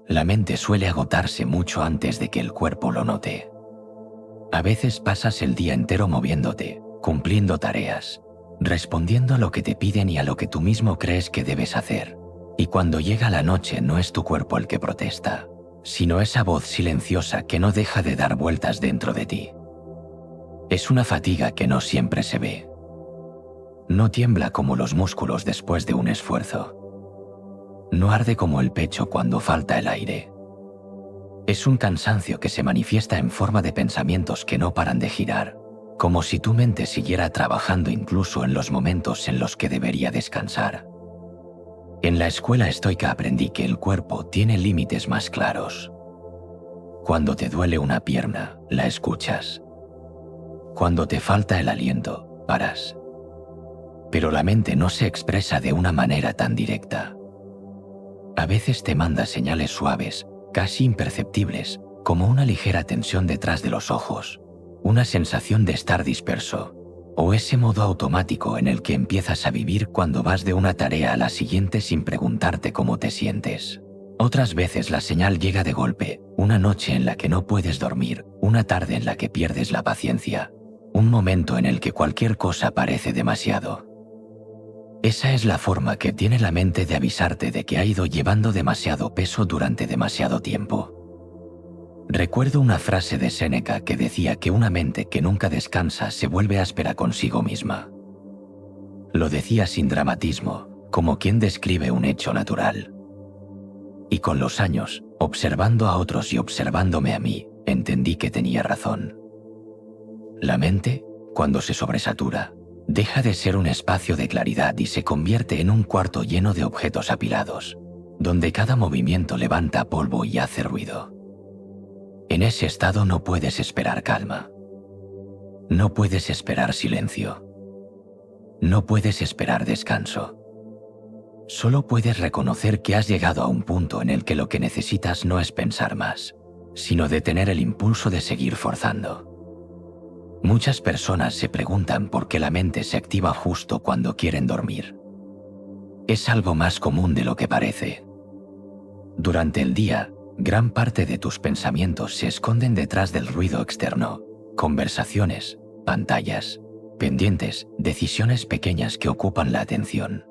La mente suele agotarse mucho antes de que el cuerpo lo note. A veces pasas el día entero moviéndote, cumpliendo tareas, respondiendo a lo que te piden y a lo que tú mismo crees que debes hacer. Y cuando llega la noche no es tu cuerpo el que protesta, sino esa voz silenciosa que no deja de dar vueltas dentro de ti. Es una fatiga que no siempre se ve. No tiembla como los músculos después de un esfuerzo. No arde como el pecho cuando falta el aire. Es un cansancio que se manifiesta en forma de pensamientos que no paran de girar, como si tu mente siguiera trabajando incluso en los momentos en los que debería descansar. En la escuela estoica aprendí que el cuerpo tiene límites más claros. Cuando te duele una pierna, la escuchas. Cuando te falta el aliento, paras. Pero la mente no se expresa de una manera tan directa. A veces te manda señales suaves, casi imperceptibles, como una ligera tensión detrás de los ojos, una sensación de estar disperso, o ese modo automático en el que empiezas a vivir cuando vas de una tarea a la siguiente sin preguntarte cómo te sientes. Otras veces la señal llega de golpe, una noche en la que no puedes dormir, una tarde en la que pierdes la paciencia, un momento en el que cualquier cosa parece demasiado. Esa es la forma que tiene la mente de avisarte de que ha ido llevando demasiado peso durante demasiado tiempo. Recuerdo una frase de Séneca que decía que una mente que nunca descansa se vuelve áspera consigo misma. Lo decía sin dramatismo, como quien describe un hecho natural. Y con los años, observando a otros y observándome a mí, entendí que tenía razón. La mente, cuando se sobresatura, deja de ser un espacio de claridad y se convierte en un cuarto lleno de objetos apilados, donde cada movimiento levanta polvo y hace ruido. En ese estado no puedes esperar calma. No puedes esperar silencio. No puedes esperar descanso. Solo puedes reconocer que has llegado a un punto en el que lo que necesitas no es pensar más, sino detener el impulso de seguir forzando. Muchas personas se preguntan por qué la mente se activa justo cuando quieren dormir. Es algo más común de lo que parece. Durante el día, gran parte de tus pensamientos se esconden detrás del ruido externo, conversaciones, pantallas, pendientes, decisiones pequeñas que ocupan la atención.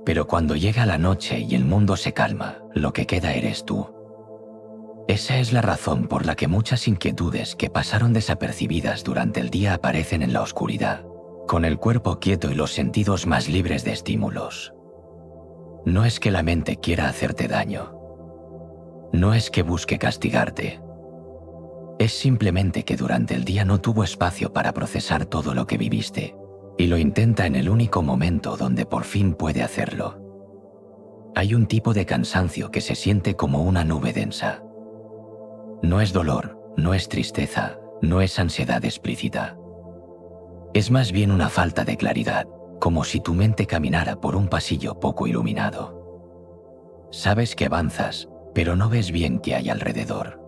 Pero cuando llega la noche y el mundo se calma, lo que queda eres tú. Esa es la razón por la que muchas inquietudes que pasaron desapercibidas durante el día aparecen en la oscuridad, con el cuerpo quieto y los sentidos más libres de estímulos. No es que la mente quiera hacerte daño. No es que busque castigarte. Es simplemente que durante el día no tuvo espacio para procesar todo lo que viviste, y lo intenta en el único momento donde por fin puede hacerlo. Hay un tipo de cansancio que se siente como una nube densa. No es dolor, no es tristeza, no es ansiedad explícita. Es más bien una falta de claridad, como si tu mente caminara por un pasillo poco iluminado. Sabes que avanzas, pero no ves bien qué hay alrededor.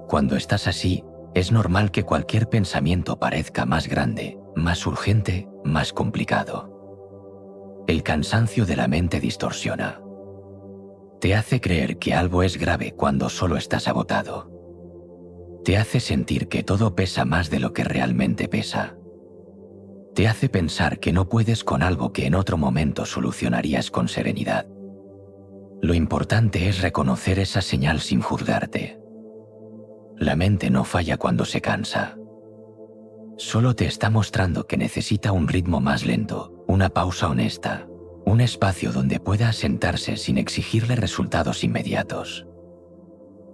Cuando estás así, es normal que cualquier pensamiento parezca más grande, más urgente, más complicado. El cansancio de la mente distorsiona. Te hace creer que algo es grave cuando solo estás agotado. Te hace sentir que todo pesa más de lo que realmente pesa. Te hace pensar que no puedes con algo que en otro momento solucionarías con serenidad. Lo importante es reconocer esa señal sin juzgarte. La mente no falla cuando se cansa. Solo te está mostrando que necesita un ritmo más lento, una pausa honesta, un espacio donde pueda asentarse sin exigirle resultados inmediatos.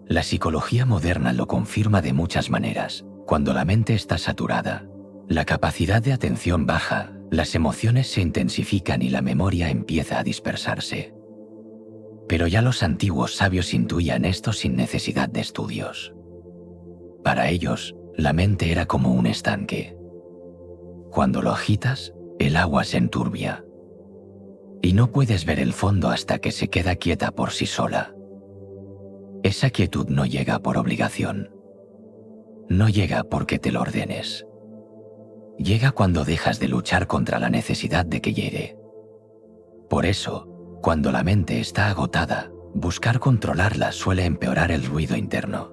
La psicología moderna lo confirma de muchas maneras. Cuando la mente está saturada, la capacidad de atención baja, las emociones se intensifican y la memoria empieza a dispersarse. Pero ya los antiguos sabios intuían esto sin necesidad de estudios. Para ellos, la mente era como un estanque. Cuando lo agitas, el agua se enturbia. Y no puedes ver el fondo hasta que se queda quieta por sí sola. Esa quietud no llega por obligación. No llega porque te lo ordenes. Llega cuando dejas de luchar contra la necesidad de que llegue. Por eso, cuando la mente está agotada, Buscar controlarla suele empeorar el ruido interno.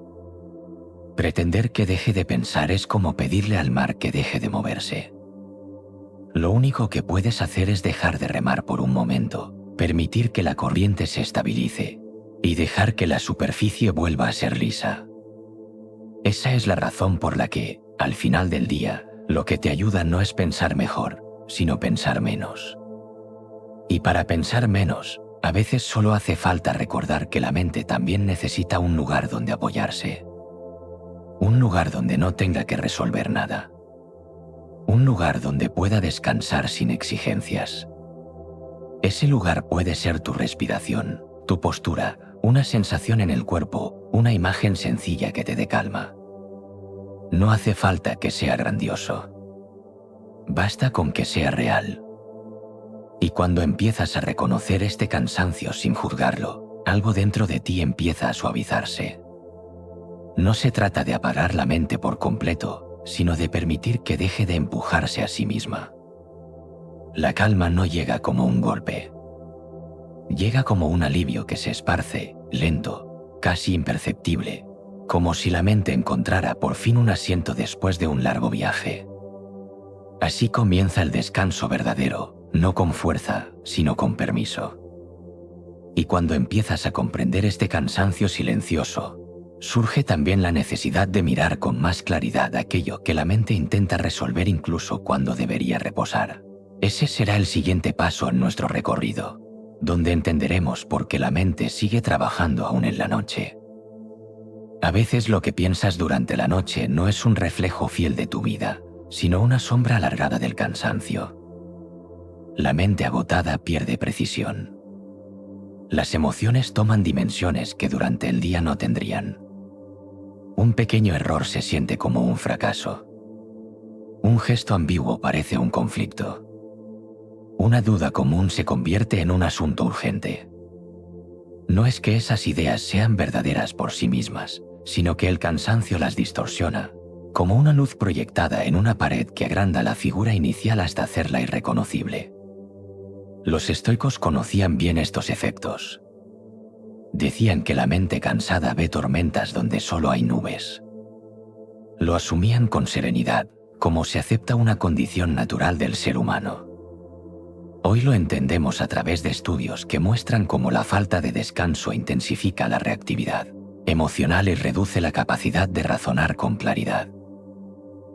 Pretender que deje de pensar es como pedirle al mar que deje de moverse. Lo único que puedes hacer es dejar de remar por un momento, permitir que la corriente se estabilice y dejar que la superficie vuelva a ser lisa. Esa es la razón por la que, al final del día, lo que te ayuda no es pensar mejor, sino pensar menos. Y para pensar menos, a veces solo hace falta recordar que la mente también necesita un lugar donde apoyarse. Un lugar donde no tenga que resolver nada. Un lugar donde pueda descansar sin exigencias. Ese lugar puede ser tu respiración, tu postura, una sensación en el cuerpo, una imagen sencilla que te dé calma. No hace falta que sea grandioso. Basta con que sea real. Y cuando empiezas a reconocer este cansancio sin juzgarlo, algo dentro de ti empieza a suavizarse. No se trata de apagar la mente por completo, sino de permitir que deje de empujarse a sí misma. La calma no llega como un golpe. Llega como un alivio que se esparce, lento, casi imperceptible, como si la mente encontrara por fin un asiento después de un largo viaje. Así comienza el descanso verdadero, no con fuerza, sino con permiso. Y cuando empiezas a comprender este cansancio silencioso, surge también la necesidad de mirar con más claridad aquello que la mente intenta resolver incluso cuando debería reposar. Ese será el siguiente paso en nuestro recorrido, donde entenderemos por qué la mente sigue trabajando aún en la noche. A veces lo que piensas durante la noche no es un reflejo fiel de tu vida, sino una sombra alargada del cansancio. La mente agotada pierde precisión. Las emociones toman dimensiones que durante el día no tendrían. Un pequeño error se siente como un fracaso. Un gesto ambiguo parece un conflicto. Una duda común se convierte en un asunto urgente. No es que esas ideas sean verdaderas por sí mismas, sino que el cansancio las distorsiona, como una luz proyectada en una pared que agranda la figura inicial hasta hacerla irreconocible. Los estoicos conocían bien estos efectos. Decían que la mente cansada ve tormentas donde solo hay nubes. Lo asumían con serenidad, como se acepta una condición natural del ser humano. Hoy lo entendemos a través de estudios que muestran cómo la falta de descanso intensifica la reactividad emocional y reduce la capacidad de razonar con claridad.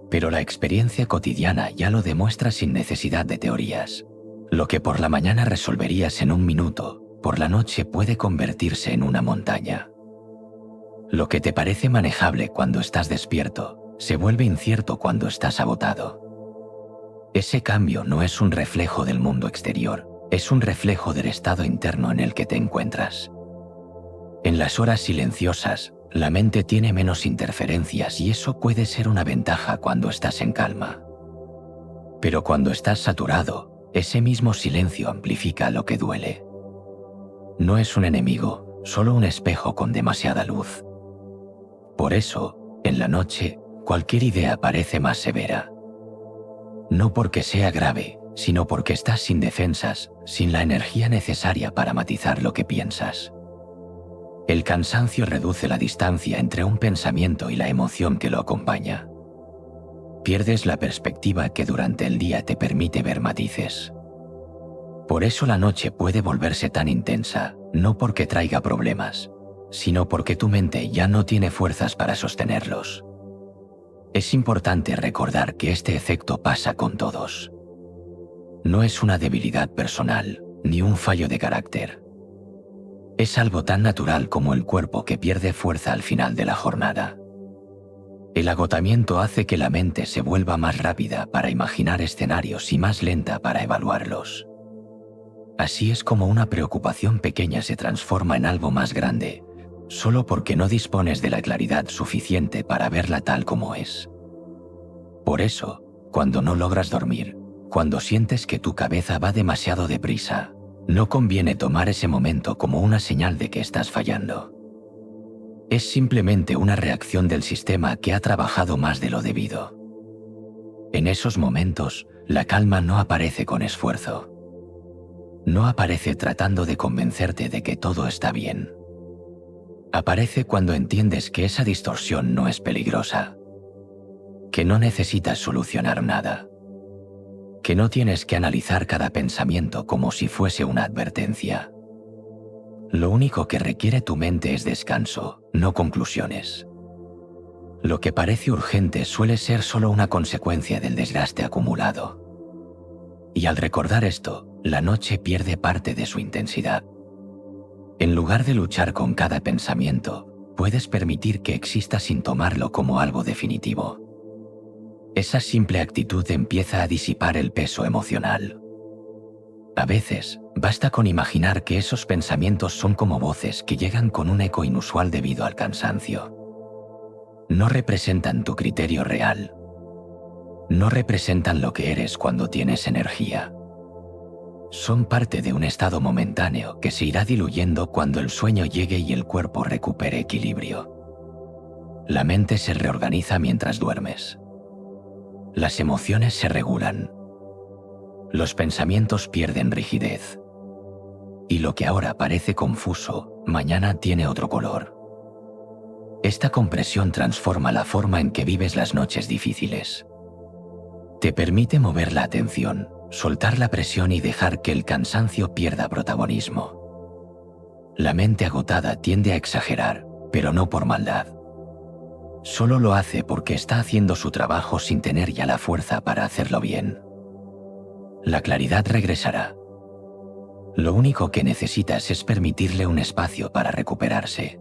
Pero la experiencia cotidiana ya lo demuestra sin necesidad de teorías. Lo que por la mañana resolverías en un minuto, por la noche puede convertirse en una montaña. Lo que te parece manejable cuando estás despierto, se vuelve incierto cuando estás agotado. Ese cambio no es un reflejo del mundo exterior, es un reflejo del estado interno en el que te encuentras. En las horas silenciosas, la mente tiene menos interferencias y eso puede ser una ventaja cuando estás en calma. Pero cuando estás saturado, ese mismo silencio amplifica lo que duele. No es un enemigo, solo un espejo con demasiada luz. Por eso, en la noche, cualquier idea parece más severa. No porque sea grave, sino porque estás sin defensas, sin la energía necesaria para matizar lo que piensas. El cansancio reduce la distancia entre un pensamiento y la emoción que lo acompaña. Pierdes la perspectiva que durante el día te permite ver matices. Por eso la noche puede volverse tan intensa, no porque traiga problemas, sino porque tu mente ya no tiene fuerzas para sostenerlos. Es importante recordar que este efecto pasa con todos. No es una debilidad personal, ni un fallo de carácter. Es algo tan natural como el cuerpo que pierde fuerza al final de la jornada. El agotamiento hace que la mente se vuelva más rápida para imaginar escenarios y más lenta para evaluarlos. Así es como una preocupación pequeña se transforma en algo más grande, solo porque no dispones de la claridad suficiente para verla tal como es. Por eso, cuando no logras dormir, cuando sientes que tu cabeza va demasiado deprisa, no conviene tomar ese momento como una señal de que estás fallando. Es simplemente una reacción del sistema que ha trabajado más de lo debido. En esos momentos, la calma no aparece con esfuerzo. No aparece tratando de convencerte de que todo está bien. Aparece cuando entiendes que esa distorsión no es peligrosa, que no necesitas solucionar nada, que no tienes que analizar cada pensamiento como si fuese una advertencia. Lo único que requiere tu mente es descanso, no conclusiones. Lo que parece urgente suele ser solo una consecuencia del desgaste acumulado. Y al recordar esto, la noche pierde parte de su intensidad. En lugar de luchar con cada pensamiento, puedes permitir que exista sin tomarlo como algo definitivo. Esa simple actitud empieza a disipar el peso emocional. A veces, basta con imaginar que esos pensamientos son como voces que llegan con un eco inusual debido al cansancio. No representan tu criterio real. No representan lo que eres cuando tienes energía. Son parte de un estado momentáneo que se irá diluyendo cuando el sueño llegue y el cuerpo recupere equilibrio. La mente se reorganiza mientras duermes. Las emociones se regulan. Los pensamientos pierden rigidez. Y lo que ahora parece confuso, mañana tiene otro color. Esta compresión transforma la forma en que vives las noches difíciles. Te permite mover la atención, soltar la presión y dejar que el cansancio pierda protagonismo. La mente agotada tiende a exagerar, pero no por maldad. Solo lo hace porque está haciendo su trabajo sin tener ya la fuerza para hacerlo bien. La claridad regresará. Lo único que necesitas es permitirle un espacio para recuperarse.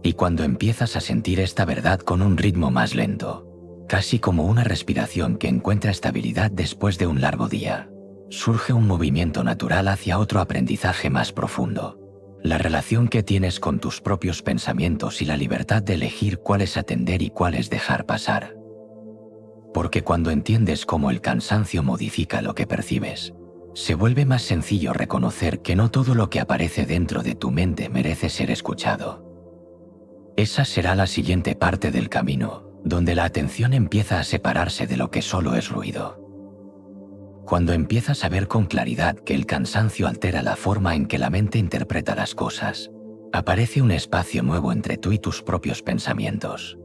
Y cuando empiezas a sentir esta verdad con un ritmo más lento, casi como una respiración que encuentra estabilidad después de un largo día, surge un movimiento natural hacia otro aprendizaje más profundo. La relación que tienes con tus propios pensamientos y la libertad de elegir cuáles atender y cuáles dejar pasar. Porque cuando entiendes cómo el cansancio modifica lo que percibes, se vuelve más sencillo reconocer que no todo lo que aparece dentro de tu mente merece ser escuchado. Esa será la siguiente parte del camino, donde la atención empieza a separarse de lo que solo es ruido. Cuando empiezas a ver con claridad que el cansancio altera la forma en que la mente interpreta las cosas, aparece un espacio nuevo entre tú y tus propios pensamientos.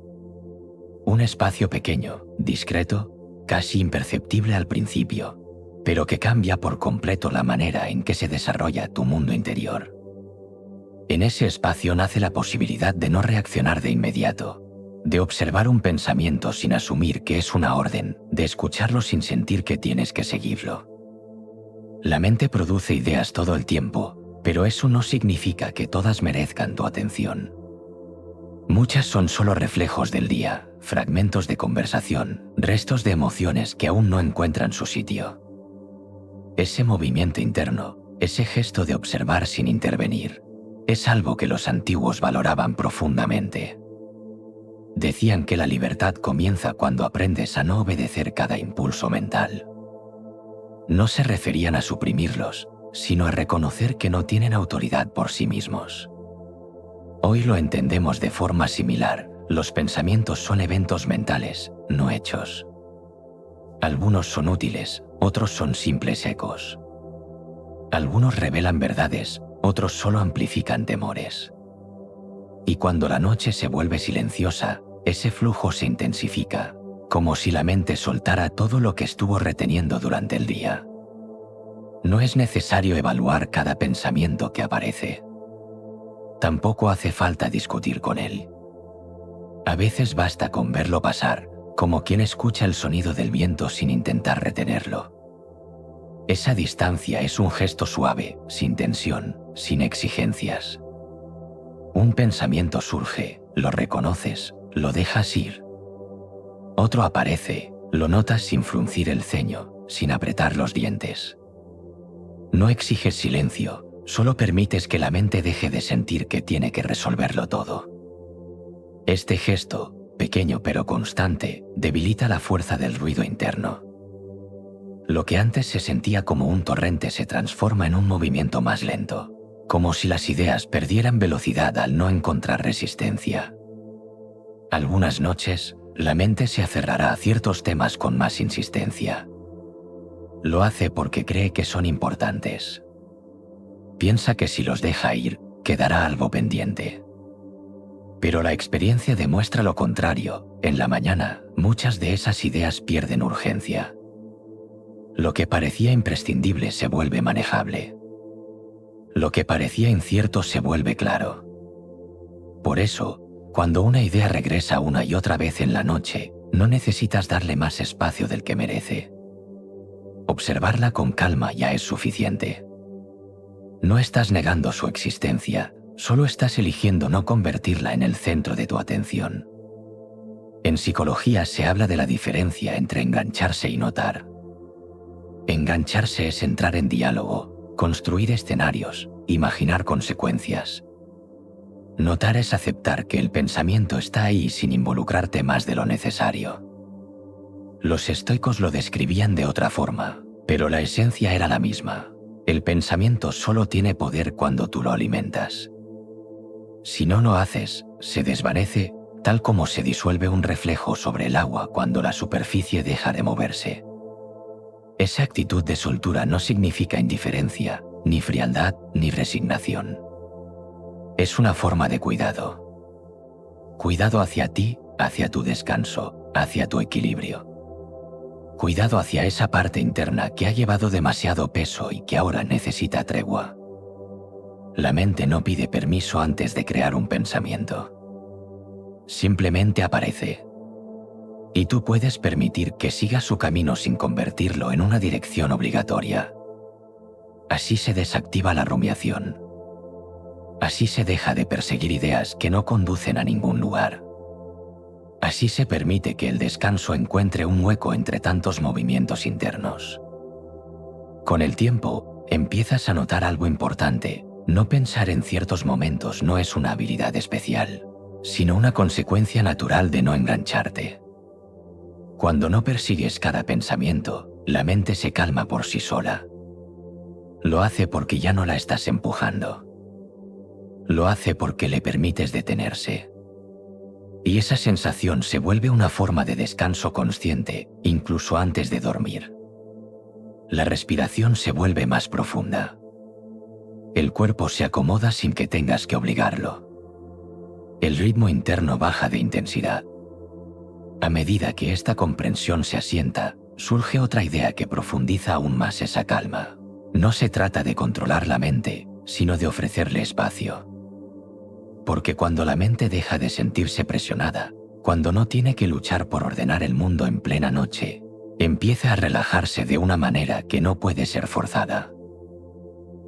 Un espacio pequeño, discreto, casi imperceptible al principio, pero que cambia por completo la manera en que se desarrolla tu mundo interior. En ese espacio nace la posibilidad de no reaccionar de inmediato, de observar un pensamiento sin asumir que es una orden, de escucharlo sin sentir que tienes que seguirlo. La mente produce ideas todo el tiempo, pero eso no significa que todas merezcan tu atención. Muchas son solo reflejos del día, fragmentos de conversación, restos de emociones que aún no encuentran su sitio. Ese movimiento interno, ese gesto de observar sin intervenir, es algo que los antiguos valoraban profundamente. Decían que la libertad comienza cuando aprendes a no obedecer cada impulso mental. No se referían a suprimirlos, sino a reconocer que no tienen autoridad por sí mismos. Hoy lo entendemos de forma similar. Los pensamientos son eventos mentales, no hechos. Algunos son útiles, otros son simples ecos. Algunos revelan verdades, otros solo amplifican temores. Y cuando la noche se vuelve silenciosa, ese flujo se intensifica, como si la mente soltara todo lo que estuvo reteniendo durante el día. No es necesario evaluar cada pensamiento que aparece. Tampoco hace falta discutir con él. A veces basta con verlo pasar, como quien escucha el sonido del viento sin intentar retenerlo. Esa distancia es un gesto suave, sin tensión, sin exigencias. Un pensamiento surge, lo reconoces, lo dejas ir. Otro aparece, lo notas sin fruncir el ceño, sin apretar los dientes. No exiges silencio, solo permites que la mente deje de sentir que tiene que resolverlo todo. Este gesto, pequeño pero constante, debilita la fuerza del ruido interno. Lo que antes se sentía como un torrente se transforma en un movimiento más lento, como si las ideas perdieran velocidad al no encontrar resistencia. Algunas noches, la mente se aferrará a ciertos temas con más insistencia. Lo hace porque cree que son importantes. Piensa que si los deja ir, quedará algo pendiente. Pero la experiencia demuestra lo contrario. En la mañana, muchas de esas ideas pierden urgencia. Lo que parecía imprescindible se vuelve manejable. Lo que parecía incierto se vuelve claro. Por eso, cuando una idea regresa una y otra vez en la noche, no necesitas darle más espacio del que merece. Observarla con calma ya es suficiente. No estás negando su existencia, solo estás eligiendo no convertirla en el centro de tu atención. En psicología se habla de la diferencia entre engancharse y notar. Engancharse es entrar en diálogo, construir escenarios, imaginar consecuencias. Notar es aceptar que el pensamiento está ahí sin involucrarte más de lo necesario. Los estoicos lo describían de otra forma, pero la esencia era la misma. El pensamiento solo tiene poder cuando tú lo alimentas. Si no lo haces, se desvanece, tal como se disuelve un reflejo sobre el agua cuando la superficie deja de moverse. Esa actitud de soltura no significa indiferencia, ni frialdad, ni resignación. Es una forma de cuidado. Cuidado hacia ti, hacia tu descanso, hacia tu equilibrio. Cuidado hacia esa parte interna que ha llevado demasiado peso y que ahora necesita tregua. La mente no pide permiso antes de crear un pensamiento. Simplemente aparece. Y tú puedes permitir que siga su camino sin convertirlo en una dirección obligatoria. Así se desactiva la rumiación. Así se deja de perseguir ideas que no conducen a ningún lugar. Así se permite que el descanso encuentre un hueco entre tantos movimientos internos. Con el tiempo, empiezas a notar algo importante. No pensar en ciertos momentos no es una habilidad especial, sino una consecuencia natural de no engancharte. Cuando no persigues cada pensamiento, la mente se calma por sí sola. Lo hace porque ya no la estás empujando. Lo hace porque le permites detenerse. Y esa sensación se vuelve una forma de descanso consciente, incluso antes de dormir. La respiración se vuelve más profunda. El cuerpo se acomoda sin que tengas que obligarlo. El ritmo interno baja de intensidad. A medida que esta comprensión se asienta, surge otra idea que profundiza aún más esa calma. No se trata de controlar la mente, sino de ofrecerle espacio. Porque cuando la mente deja de sentirse presionada, cuando no tiene que luchar por ordenar el mundo en plena noche, empieza a relajarse de una manera que no puede ser forzada.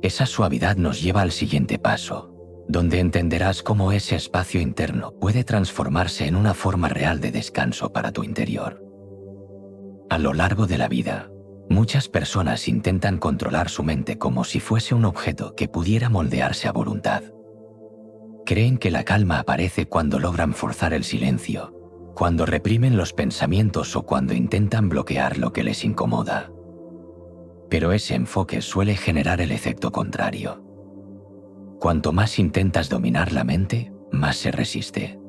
Esa suavidad nos lleva al siguiente paso, donde entenderás cómo ese espacio interno puede transformarse en una forma real de descanso para tu interior. A lo largo de la vida, muchas personas intentan controlar su mente como si fuese un objeto que pudiera moldearse a voluntad. Creen que la calma aparece cuando logran forzar el silencio, cuando reprimen los pensamientos o cuando intentan bloquear lo que les incomoda. Pero ese enfoque suele generar el efecto contrario. Cuanto más intentas dominar la mente, más se resiste.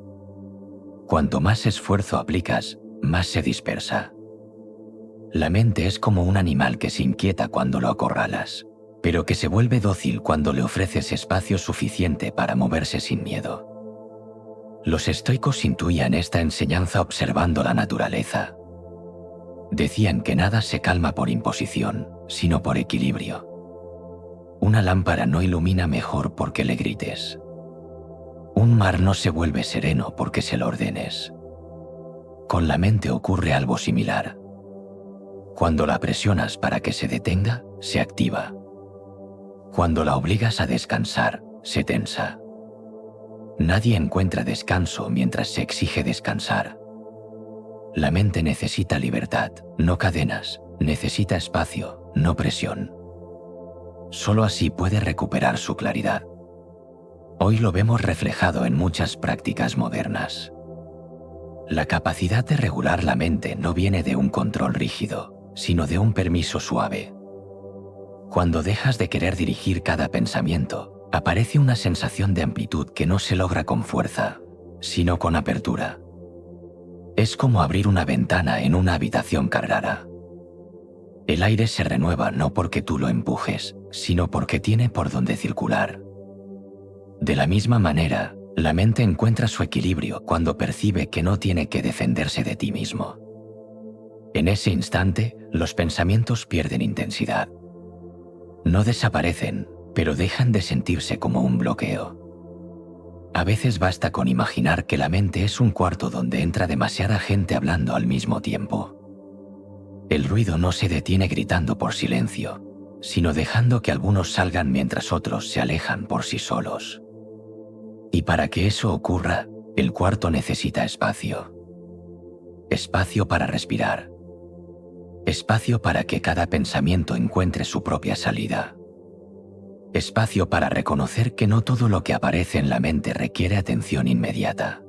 Cuanto más esfuerzo aplicas, más se dispersa. La mente es como un animal que se inquieta cuando lo acorralas, pero que se vuelve dócil cuando le ofreces espacio suficiente para moverse sin miedo. Los estoicos intuían esta enseñanza observando la naturaleza. Decían que nada se calma por imposición, sino por equilibrio. Una lámpara no ilumina mejor porque le grites. Un mar no se vuelve sereno porque se lo ordenes. Con la mente ocurre algo similar. Cuando la presionas para que se detenga, se activa. Cuando la obligas a descansar, se tensa. Nadie encuentra descanso mientras se exige descansar. La mente necesita libertad, no cadenas, necesita espacio, no presión. Solo así puede recuperar su claridad. Hoy lo vemos reflejado en muchas prácticas modernas. La capacidad de regular la mente no viene de un control rígido, sino de un permiso suave. Cuando dejas de querer dirigir cada pensamiento, aparece una sensación de amplitud que no se logra con fuerza, sino con apertura. Es como abrir una ventana en una habitación cargada. El aire se renueva no porque tú lo empujes, sino porque tiene por donde circular. De la misma manera, La mente encuentra su equilibrio cuando percibe que no tiene que defenderse de ti mismo. En ese instante, los pensamientos pierden intensidad. No desaparecen, pero dejan de sentirse como un bloqueo. A veces basta con imaginar que la mente es un cuarto donde entra demasiada gente hablando al mismo tiempo. El ruido no se detiene gritando por silencio, sino dejando que algunos salgan mientras otros se alejan por sí solos. Y para que eso ocurra, el cuarto necesita espacio. Espacio para respirar. Espacio para que cada pensamiento encuentre su propia salida. Espacio para reconocer que no todo lo que aparece en la mente requiere atención inmediata.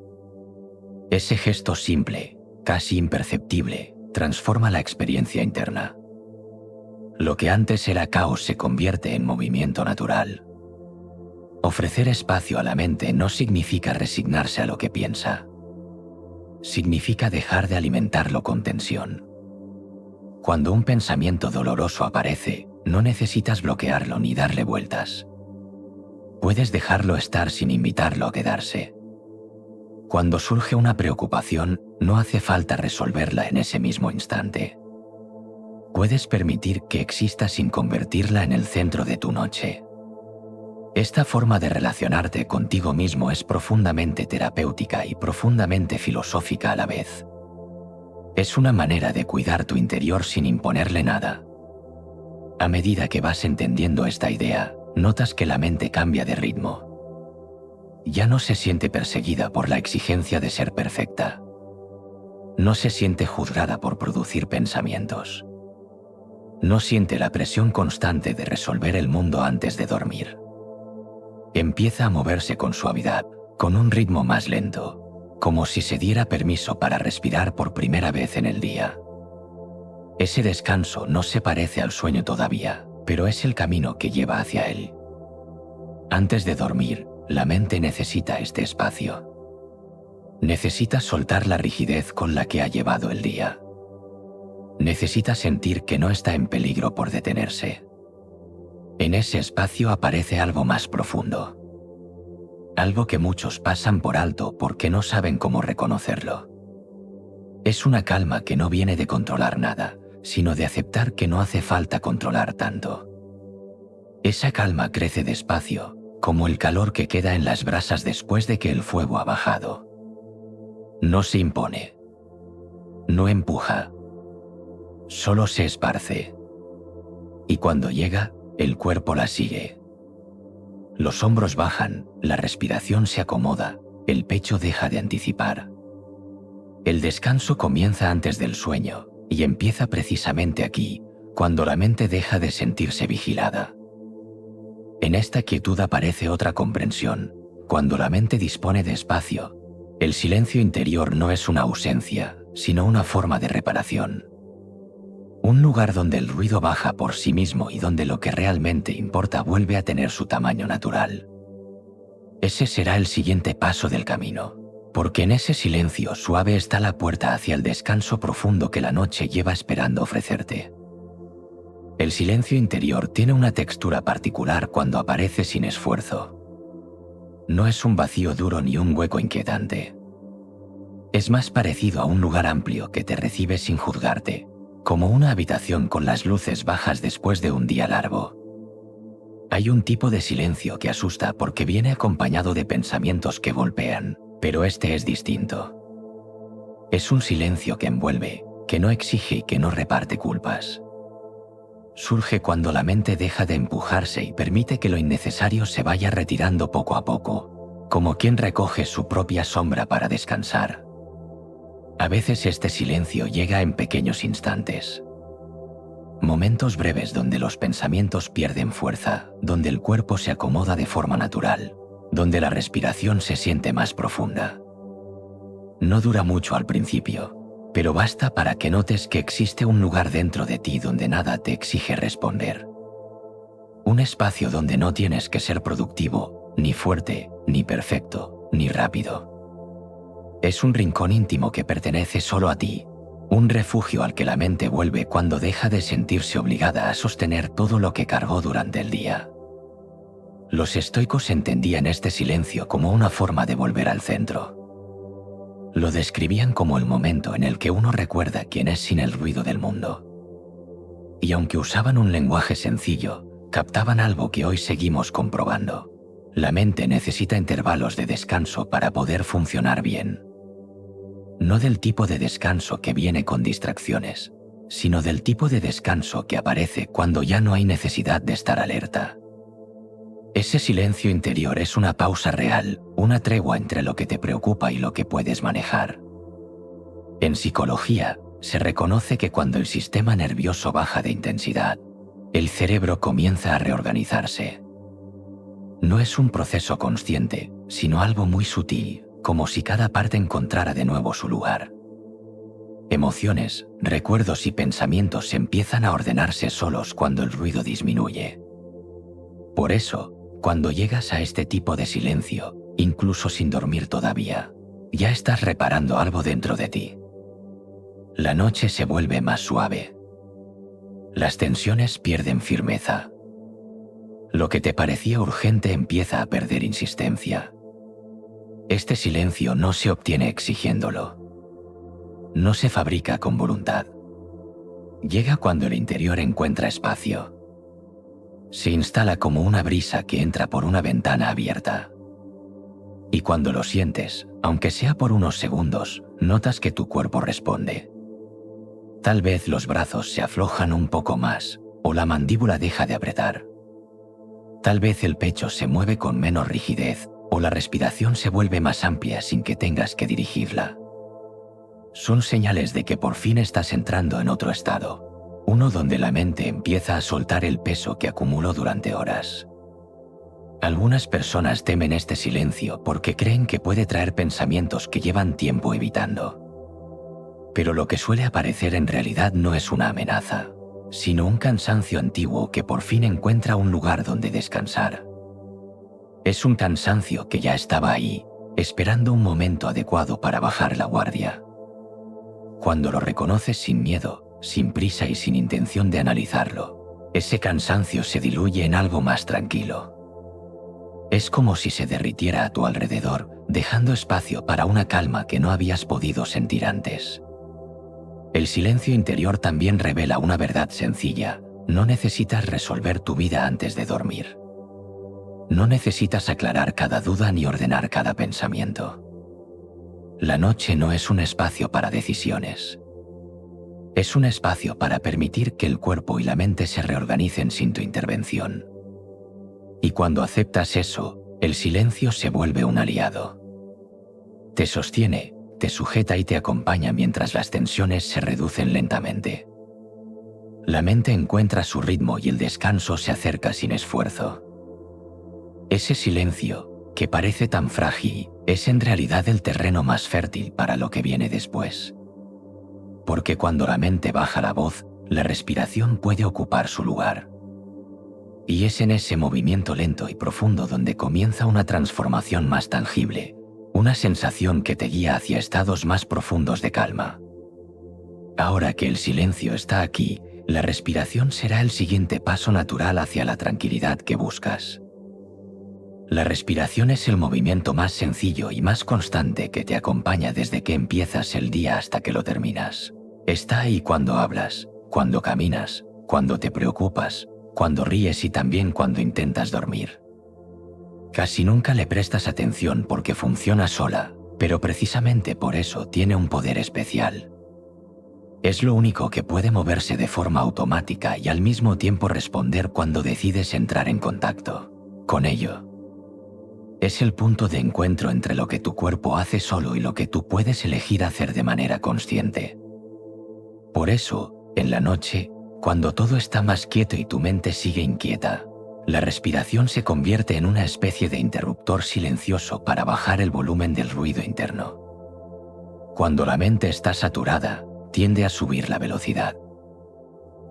Ese gesto simple, casi imperceptible, transforma la experiencia interna. Lo que antes era caos se convierte en movimiento natural. Ofrecer espacio a la mente no significa resignarse a lo que piensa. Significa dejar de alimentarlo con tensión. Cuando un pensamiento doloroso aparece, no necesitas bloquearlo ni darle vueltas. Puedes dejarlo estar sin invitarlo a quedarse. Cuando surge una preocupación, no hace falta resolverla en ese mismo instante. Puedes permitir que exista sin convertirla en el centro de tu noche. Esta forma de relacionarte contigo mismo es profundamente terapéutica y profundamente filosófica a la vez. Es una manera de cuidar tu interior sin imponerle nada. A medida que vas entendiendo esta idea, notas que la mente cambia de ritmo. Ya no se siente perseguida por la exigencia de ser perfecta. No se siente juzgada por producir pensamientos. No siente la presión constante de resolver el mundo antes de dormir. Empieza a moverse con suavidad, con un ritmo más lento, como si se diera permiso para respirar por primera vez en el día. Ese descanso no se parece al sueño todavía, pero es el camino que lleva hacia él. Antes de dormir, la mente necesita este espacio. Necesita soltar la rigidez con la que ha llevado el día. Necesita sentir que no está en peligro por detenerse. En ese espacio aparece algo más profundo. Algo que muchos pasan por alto porque no saben cómo reconocerlo. Es una calma que no viene de controlar nada, sino de aceptar que no hace falta controlar tanto. Esa calma crece despacio, como el calor que queda en las brasas después de que el fuego ha bajado. No se impone. No empuja. Solo se esparce. Y cuando llega, el cuerpo la sigue. Los hombros bajan, la respiración se acomoda, el pecho deja de anticipar. El descanso comienza antes del sueño y empieza precisamente aquí, cuando la mente deja de sentirse vigilada. En esta quietud aparece otra comprensión. Cuando la mente dispone de espacio, el silencio interior no es una ausencia, sino una forma de reparación. Un lugar donde el ruido baja por sí mismo y donde lo que realmente importa vuelve a tener su tamaño natural. Ese será el siguiente paso del camino, porque en ese silencio suave está la puerta hacia el descanso profundo que la noche lleva esperando ofrecerte. El silencio interior tiene una textura particular cuando aparece sin esfuerzo. No es un vacío duro ni un hueco inquietante. Es más parecido a un lugar amplio que te recibe sin juzgarte, como una habitación con las luces bajas después de un día largo. Hay un tipo de silencio que asusta porque viene acompañado de pensamientos que golpean, pero este es distinto. Es un silencio que envuelve, que no exige y que no reparte culpas. Surge cuando la mente deja de empujarse y permite que lo innecesario se vaya retirando poco a poco, como quien recoge su propia sombra para descansar. A veces este silencio llega en pequeños instantes. Momentos breves donde los pensamientos pierden fuerza, donde el cuerpo se acomoda de forma natural, donde la respiración se siente más profunda. No dura mucho al principio, pero basta para que notes que existe un lugar dentro de ti donde nada te exige responder. Un espacio donde no tienes que ser productivo, ni fuerte, ni perfecto, ni rápido. Es un rincón íntimo que pertenece solo a ti, un refugio al que la mente vuelve cuando deja de sentirse obligada a sostener todo lo que cargó durante el día. Los estoicos entendían este silencio como una forma de volver al centro. Lo describían como el momento en el que uno recuerda quién es sin el ruido del mundo. Y aunque usaban un lenguaje sencillo, captaban algo que hoy seguimos comprobando. La mente necesita intervalos de descanso para poder funcionar bien. No del tipo de descanso que viene con distracciones, sino del tipo de descanso que aparece cuando ya no hay necesidad de estar alerta. Ese silencio interior es una pausa real, una tregua entre lo que te preocupa y lo que puedes manejar. En psicología, se reconoce que cuando el sistema nervioso baja de intensidad, el cerebro comienza a reorganizarse. No es un proceso consciente, sino algo muy sutil, como si cada parte encontrara de nuevo su lugar. Emociones, recuerdos y pensamientos empiezan a ordenarse solos cuando el ruido disminuye. Por eso, cuando llegas a este tipo de silencio, incluso sin dormir todavía, ya estás reparando algo dentro de ti. La noche se vuelve más suave. Las tensiones pierden firmeza. Lo que te parecía urgente empieza a perder insistencia. Este silencio no se obtiene exigiéndolo. No se fabrica con voluntad. Llega cuando el interior encuentra espacio. Se instala como una brisa que entra por una ventana abierta. Y cuando lo sientes, aunque sea por unos segundos, notas que tu cuerpo responde. Tal vez los brazos se aflojan un poco más, o la mandíbula deja de apretar. Tal vez el pecho se mueve con menos rigidez, o la respiración se vuelve más amplia sin que tengas que dirigirla. Son señales de que por fin estás entrando en otro estado. Uno donde la mente empieza a soltar el peso que acumuló durante horas. Algunas personas temen este silencio porque creen que puede traer pensamientos que llevan tiempo evitando. Pero lo que suele aparecer en realidad no es una amenaza, sino un cansancio antiguo que por fin encuentra un lugar donde descansar. Es un cansancio que ya estaba ahí, esperando un momento adecuado para bajar la guardia. Cuando lo reconoces sin miedo, sin prisa y sin intención de analizarlo, ese cansancio se diluye en algo más tranquilo. Es como si se derritiera a tu alrededor, dejando espacio para una calma que no habías podido sentir antes. El silencio interior también revela una verdad sencilla: no necesitas resolver tu vida antes de dormir. No necesitas aclarar cada duda ni ordenar cada pensamiento. La noche no es un espacio para decisiones. Es un espacio para permitir que el cuerpo y la mente se reorganicen sin tu intervención. Y cuando aceptas eso, el silencio se vuelve un aliado. Te sostiene, te sujeta y te acompaña mientras las tensiones se reducen lentamente. La mente encuentra su ritmo y el descanso se acerca sin esfuerzo. Ese silencio, que parece tan frágil, es en realidad el terreno más fértil para lo que viene después. Porque cuando la mente baja la voz, la respiración puede ocupar su lugar. Y es en ese movimiento lento y profundo donde comienza una transformación más tangible, una sensación que te guía hacia estados más profundos de calma. Ahora que el silencio está aquí, la respiración será el siguiente paso natural hacia la tranquilidad que buscas. La respiración es el movimiento más sencillo y más constante que te acompaña desde que empiezas el día hasta que lo terminas. Está ahí cuando hablas, cuando caminas, cuando te preocupas, cuando ríes y también cuando intentas dormir. Casi nunca le prestas atención porque funciona sola, pero precisamente por eso tiene un poder especial. Es lo único que puede moverse de forma automática y al mismo tiempo responder cuando decides entrar en contacto con ello. Es el punto de encuentro entre lo que tu cuerpo hace solo y lo que tú puedes elegir hacer de manera consciente. Por eso, en la noche, cuando todo está más quieto y tu mente sigue inquieta, la respiración se convierte en una especie de interruptor silencioso para bajar el volumen del ruido interno. Cuando la mente está saturada, tiende a subir la velocidad.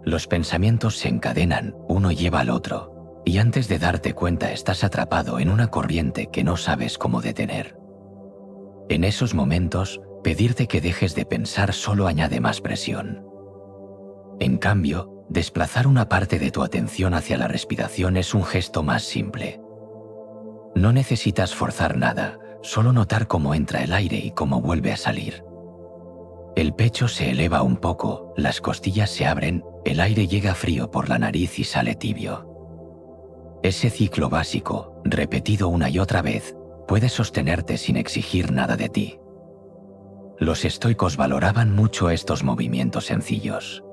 Los pensamientos se encadenan, uno lleva al otro, y antes de darte cuenta estás atrapado en una corriente que no sabes cómo detener. En esos momentos, pedirte que dejes de pensar solo añade más presión. En cambio, desplazar una parte de tu atención hacia la respiración es un gesto más simple. No necesitas forzar nada, solo notar cómo entra el aire y cómo vuelve a salir. El pecho se eleva un poco, las costillas se abren, el aire llega frío por la nariz y sale tibio. Ese ciclo básico, repetido una y otra vez, puede sostenerte sin exigir nada de ti. Los estoicos valoraban mucho estos movimientos sencillos.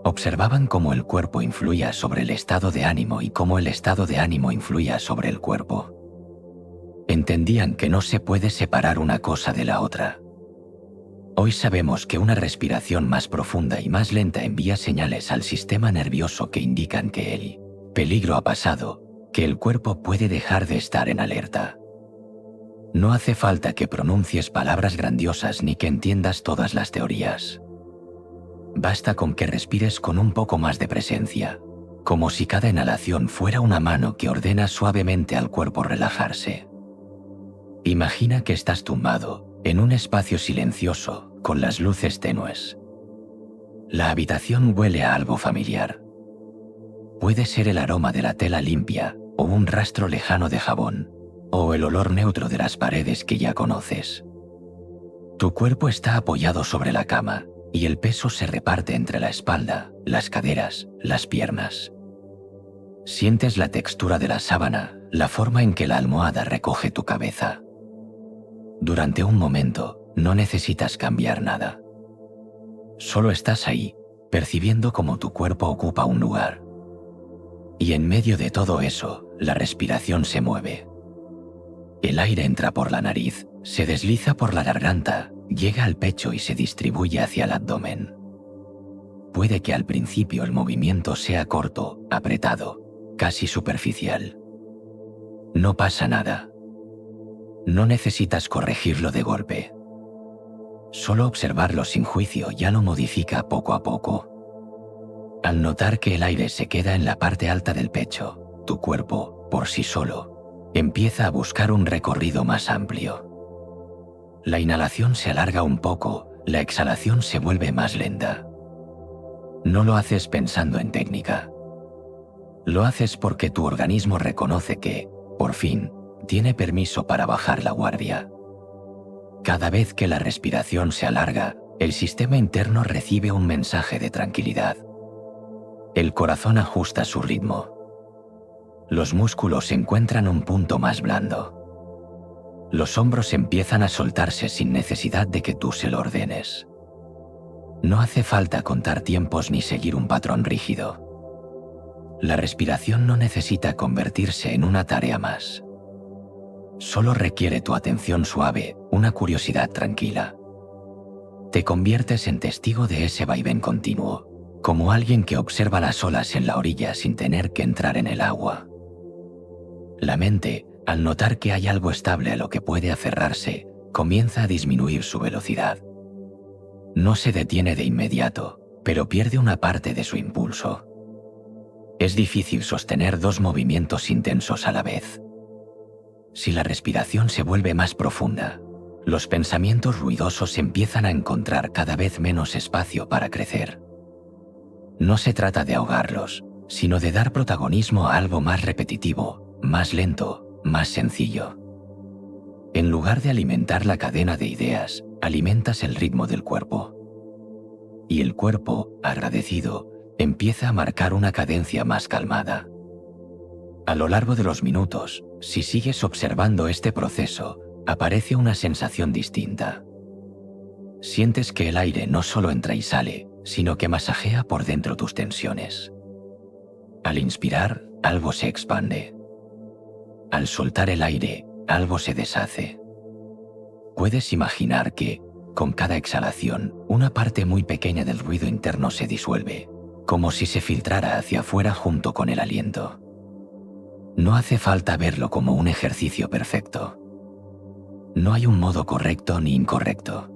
Observaban cómo el cuerpo influía sobre el estado de ánimo y cómo el estado de ánimo influía sobre el cuerpo. Entendían que no se puede separar una cosa de la otra. Hoy sabemos que una respiración más profunda y más lenta envía señales al sistema nervioso que indican que el peligro ha pasado, que el cuerpo puede dejar de estar en alerta. No hace falta que pronuncies palabras grandiosas ni que entiendas todas las teorías. Basta con que respires con un poco más de presencia, como si cada inhalación fuera una mano que ordena suavemente al cuerpo relajarse. Imagina que estás tumbado, en un espacio silencioso, con las luces tenues. La habitación huele a algo familiar. Puede ser el aroma de la tela limpia, o un rastro lejano de jabón, o el olor neutro de las paredes que ya conoces. Tu cuerpo está apoyado sobre la cama, y el peso se reparte entre la espalda, las caderas, las piernas. Sientes la textura de la sábana, la forma en que la almohada recoge tu cabeza. Durante un momento, no necesitas cambiar nada. Solo estás ahí, percibiendo cómo tu cuerpo ocupa un lugar. Y en medio de todo eso, la respiración se mueve. El aire entra por la nariz, se desliza por la garganta, llega al pecho y se distribuye hacia el abdomen. Puede que al principio el movimiento sea corto, apretado, casi superficial. No pasa nada. No necesitas corregirlo de golpe. Solo observarlo sin juicio ya lo modifica poco a poco. Al notar que el aire se queda en la parte alta del pecho, tu cuerpo, por sí solo, empieza a buscar un recorrido más amplio. La inhalación se alarga un poco, la exhalación se vuelve más lenta. No lo haces pensando en técnica. Lo haces porque tu organismo reconoce que, por fin, tiene permiso para bajar la guardia. Cada vez que la respiración se alarga, el sistema interno recibe un mensaje de tranquilidad. El corazón ajusta su ritmo. Los músculos encuentran un punto más blando. Los hombros empiezan a soltarse sin necesidad de que tú se lo ordenes. No hace falta contar tiempos ni seguir un patrón rígido. La respiración no necesita convertirse en una tarea más. Solo requiere tu atención suave, una curiosidad tranquila. Te conviertes en testigo de ese vaivén continuo, como alguien que observa las olas en la orilla sin tener que entrar en el agua. La mente, al notar que hay algo estable a lo que puede aferrarse, comienza a disminuir su velocidad. No se detiene de inmediato, pero pierde una parte de su impulso. Es difícil sostener dos movimientos intensos a la vez. Si la respiración se vuelve más profunda, los pensamientos ruidosos empiezan a encontrar cada vez menos espacio para crecer. No se trata de ahogarlos, sino de dar protagonismo a algo más repetitivo, más lento, más sencillo. En lugar de alimentar la cadena de ideas, alimentas el ritmo del cuerpo. Y el cuerpo, agradecido, empieza a marcar una cadencia más calmada. A lo largo de los minutos, si sigues observando este proceso, aparece una sensación distinta. Sientes que el aire no solo entra y sale, sino que masajea por dentro tus tensiones. Al inspirar, algo se expande. Al soltar el aire, algo se deshace. Puedes imaginar que, con cada exhalación, una parte muy pequeña del ruido interno se disuelve, como si se filtrara hacia afuera junto con el aliento. No hace falta verlo como un ejercicio perfecto. No hay un modo correcto ni incorrecto.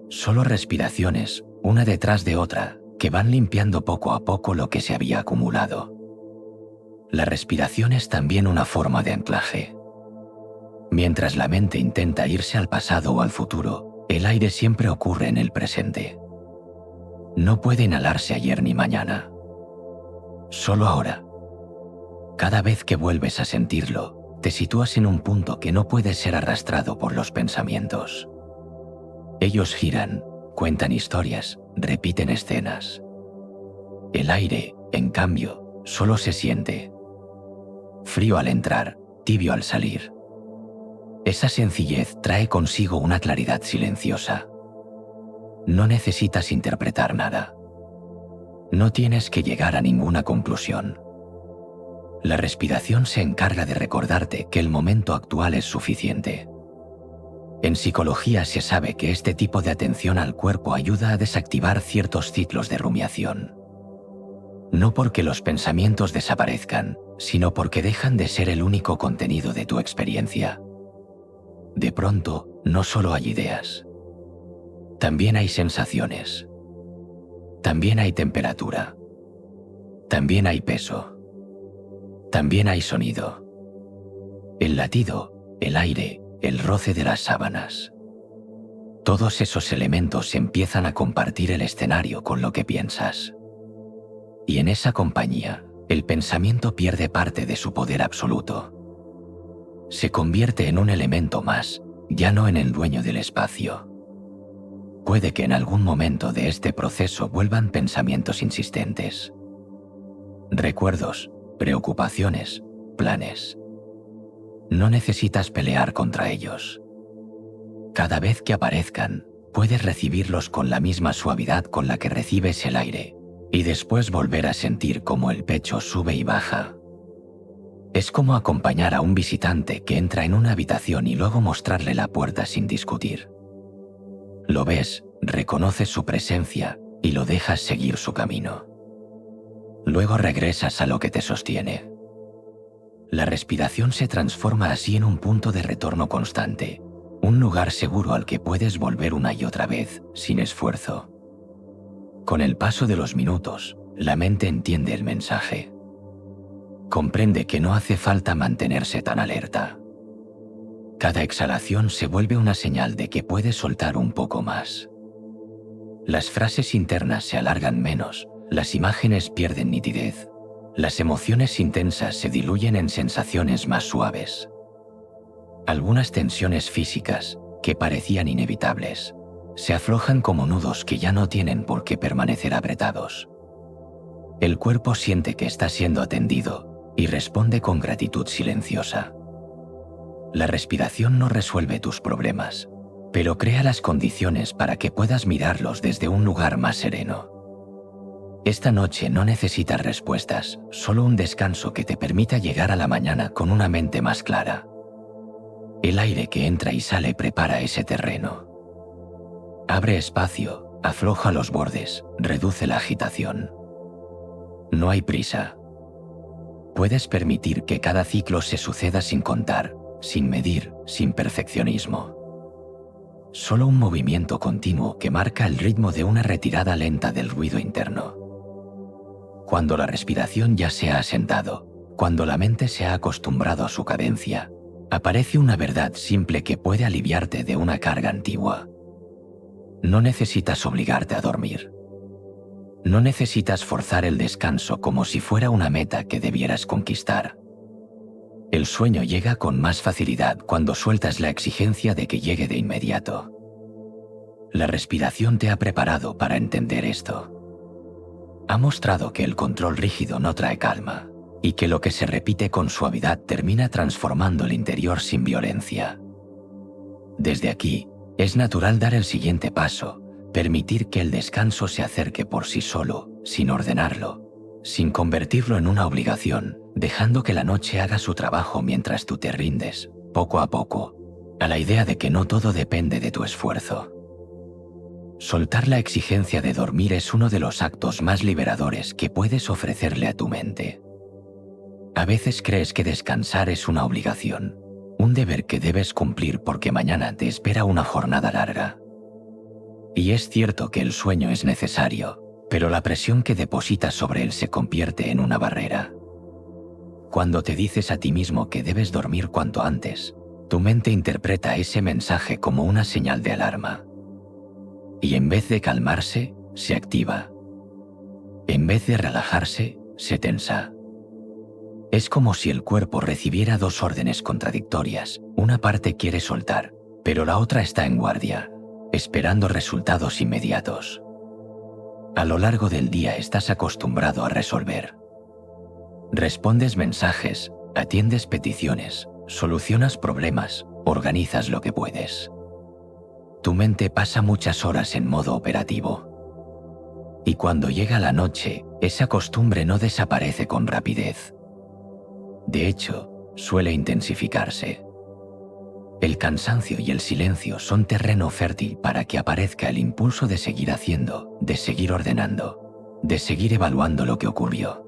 Solo respiraciones, una detrás de otra, que van limpiando poco a poco lo que se había acumulado. La respiración es también una forma de anclaje. Mientras la mente intenta irse al pasado o al futuro, el aire siempre ocurre en el presente. No puede inhalarse ayer ni mañana. Solo ahora. Cada vez que vuelves a sentirlo, te sitúas en un punto que no puede ser arrastrado por los pensamientos. Ellos giran, cuentan historias, repiten escenas. El aire, en cambio, solo se siente. Frío al entrar, tibio al salir. Esa sencillez trae consigo una claridad silenciosa. No necesitas interpretar nada. No tienes que llegar a ninguna conclusión. La respiración se encarga de recordarte que el momento actual es suficiente. En psicología se sabe que este tipo de atención al cuerpo ayuda a desactivar ciertos ciclos de rumiación. No porque los pensamientos desaparezcan, sino porque dejan de ser el único contenido de tu experiencia. De pronto, no solo hay ideas. También hay sensaciones. También hay temperatura. También hay peso. También hay sonido. El latido, el aire, el roce de las sábanas. Todos esos elementos empiezan a compartir el escenario con lo que piensas. Y en esa compañía, el pensamiento pierde parte de su poder absoluto. Se convierte en un elemento más, ya no en el dueño del espacio. Puede que en algún momento de este proceso vuelvan pensamientos insistentes. Recuerdos, preocupaciones, planes. No necesitas pelear contra ellos. Cada vez que aparezcan, puedes recibirlos con la misma suavidad con la que recibes el aire, y después volver a sentir cómo el pecho sube y baja. Es como acompañar a un visitante que entra en una habitación y luego mostrarle la puerta sin discutir. Lo ves, reconoces su presencia y lo dejas seguir su camino. Luego regresas a lo que te sostiene. La respiración se transforma así en un punto de retorno constante, un lugar seguro al que puedes volver una y otra vez, sin esfuerzo. Con el paso de los minutos, la mente entiende el mensaje. Comprende que no hace falta mantenerse tan alerta. Cada exhalación se vuelve una señal de que puedes soltar un poco más. Las frases internas se alargan menos, las imágenes pierden nitidez, las emociones intensas se diluyen en sensaciones más suaves. Algunas tensiones físicas, que parecían inevitables, se aflojan como nudos que ya no tienen por qué permanecer apretados. El cuerpo siente que está siendo atendido y responde con gratitud silenciosa. La respiración no resuelve tus problemas, pero crea las condiciones para que puedas mirarlos desde un lugar más sereno. Esta noche no necesitas respuestas, solo un descanso que te permita llegar a la mañana con una mente más clara. El aire que entra y sale prepara ese terreno. Abre espacio, afloja los bordes, reduce la agitación. No hay prisa. Puedes permitir que cada ciclo se suceda sin contar, sin medir, sin perfeccionismo. Solo un movimiento continuo que marca el ritmo de una retirada lenta del ruido interno. Cuando la respiración ya se ha asentado, cuando la mente se ha acostumbrado a su cadencia, aparece una verdad simple que puede aliviarte de una carga antigua. No necesitas obligarte a dormir. No necesitas forzar el descanso como si fuera una meta que debieras conquistar. El sueño llega con más facilidad cuando sueltas la exigencia de que llegue de inmediato. La respiración te ha preparado para entender esto. Ha mostrado que el control rígido no trae calma, y que lo que se repite con suavidad termina transformando el interior sin violencia. Desde aquí, es natural dar el siguiente paso, permitir que el descanso se acerque por sí solo, sin ordenarlo, sin convertirlo en una obligación, dejando que la noche haga su trabajo mientras tú te rindes, poco a poco, a la idea de que no todo depende de tu esfuerzo. Soltar la exigencia de dormir es uno de los actos más liberadores que puedes ofrecerle a tu mente. A veces crees que descansar es una obligación, un deber que debes cumplir porque mañana te espera una jornada larga. Y es cierto que el sueño es necesario, pero la presión que depositas sobre él se convierte en una barrera. Cuando te dices a ti mismo que debes dormir cuanto antes, tu mente interpreta ese mensaje como una señal de alarma. Y en vez de calmarse, se activa. En vez de relajarse, se tensa. Es como si el cuerpo recibiera dos órdenes contradictorias. Una parte quiere soltar, pero la otra está en guardia, esperando resultados inmediatos. A lo largo del día estás acostumbrado a resolver. Respondes mensajes, atiendes peticiones, solucionas problemas, organizas lo que puedes. Tu mente pasa muchas horas en modo operativo. Y cuando llega la noche, esa costumbre no desaparece con rapidez. De hecho, suele intensificarse. El cansancio y el silencio son terreno fértil para que aparezca el impulso de seguir haciendo, de seguir ordenando, de seguir evaluando lo que ocurrió.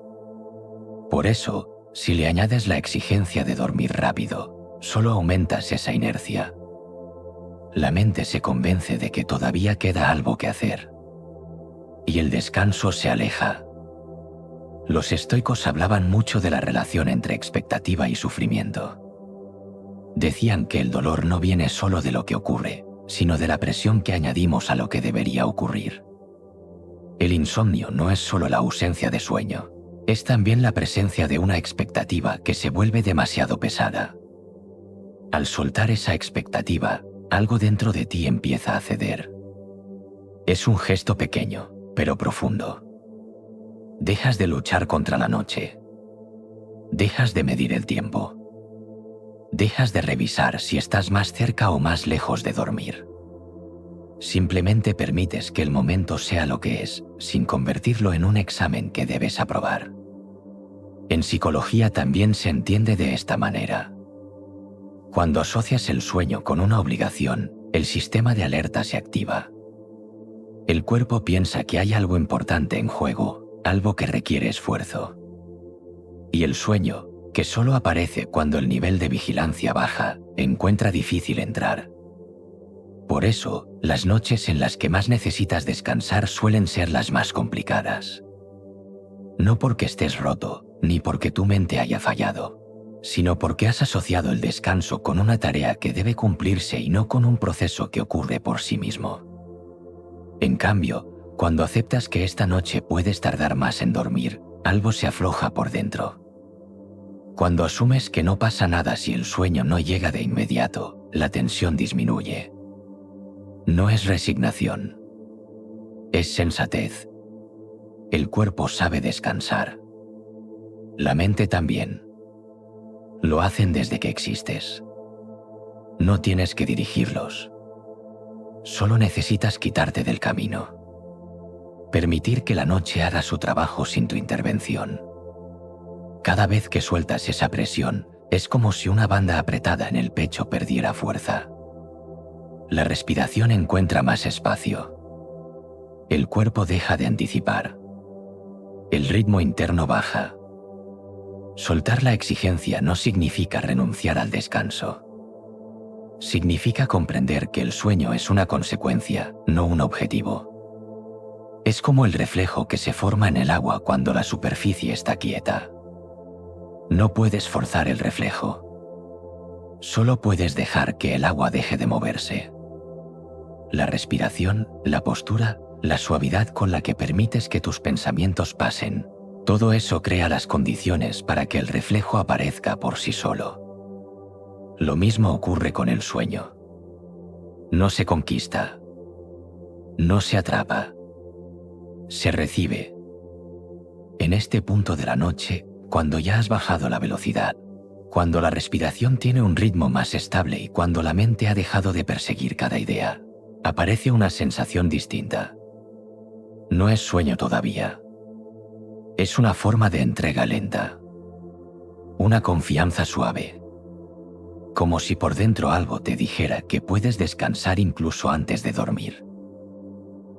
Por eso, si le añades la exigencia de dormir rápido, solo aumentas esa inercia. La mente se convence de que todavía queda algo que hacer. Y el descanso se aleja. Los estoicos hablaban mucho de la relación entre expectativa y sufrimiento. Decían que el dolor no viene solo de lo que ocurre, sino de la presión que añadimos a lo que debería ocurrir. El insomnio no es solo la ausencia de sueño, es también la presencia de una expectativa que se vuelve demasiado pesada. Al soltar esa expectativa, algo dentro de ti empieza a ceder. Es un gesto pequeño, pero profundo. Dejas de luchar contra la noche. Dejas de medir el tiempo. Dejas de revisar si estás más cerca o más lejos de dormir. Simplemente permites que el momento sea lo que es, sin convertirlo en un examen que debes aprobar. En psicología también se entiende de esta manera. Cuando asocias el sueño con una obligación, el sistema de alerta se activa. El cuerpo piensa que hay algo importante en juego, algo que requiere esfuerzo. Y el sueño, que solo aparece cuando el nivel de vigilancia baja, encuentra difícil entrar. Por eso, las noches en las que más necesitas descansar suelen ser las más complicadas. No porque estés roto, ni porque tu mente haya fallado, sino porque has asociado el descanso con una tarea que debe cumplirse y no con un proceso que ocurre por sí mismo. En cambio, cuando aceptas que esta noche puedes tardar más en dormir, algo se afloja por dentro. Cuando asumes que no pasa nada si el sueño no llega de inmediato, la tensión disminuye. No es resignación. Es sensatez. El cuerpo sabe descansar. La mente también. Lo hacen desde que existes. No tienes que dirigirlos. Solo necesitas quitarte del camino. Permitir que la noche haga su trabajo sin tu intervención. Cada vez que sueltas esa presión, es como si una banda apretada en el pecho perdiera fuerza. La respiración encuentra más espacio. El cuerpo deja de anticipar. El ritmo interno baja. Soltar la exigencia no significa renunciar al descanso. Significa comprender que el sueño es una consecuencia, no un objetivo. Es como el reflejo que se forma en el agua cuando la superficie está quieta. No puedes forzar el reflejo. Solo puedes dejar que el agua deje de moverse. La respiración, la postura, la suavidad con la que permites que tus pensamientos pasen, todo eso crea las condiciones para que el reflejo aparezca por sí solo. Lo mismo ocurre con el sueño. No se conquista. No se atrapa. Se recibe. En este punto de la noche, cuando ya has bajado la velocidad, cuando la respiración tiene un ritmo más estable y cuando la mente ha dejado de perseguir cada idea, aparece una sensación distinta. No es sueño todavía. Es una forma de entrega lenta. Una confianza suave. Como si por dentro algo te dijera que puedes descansar incluso antes de dormir.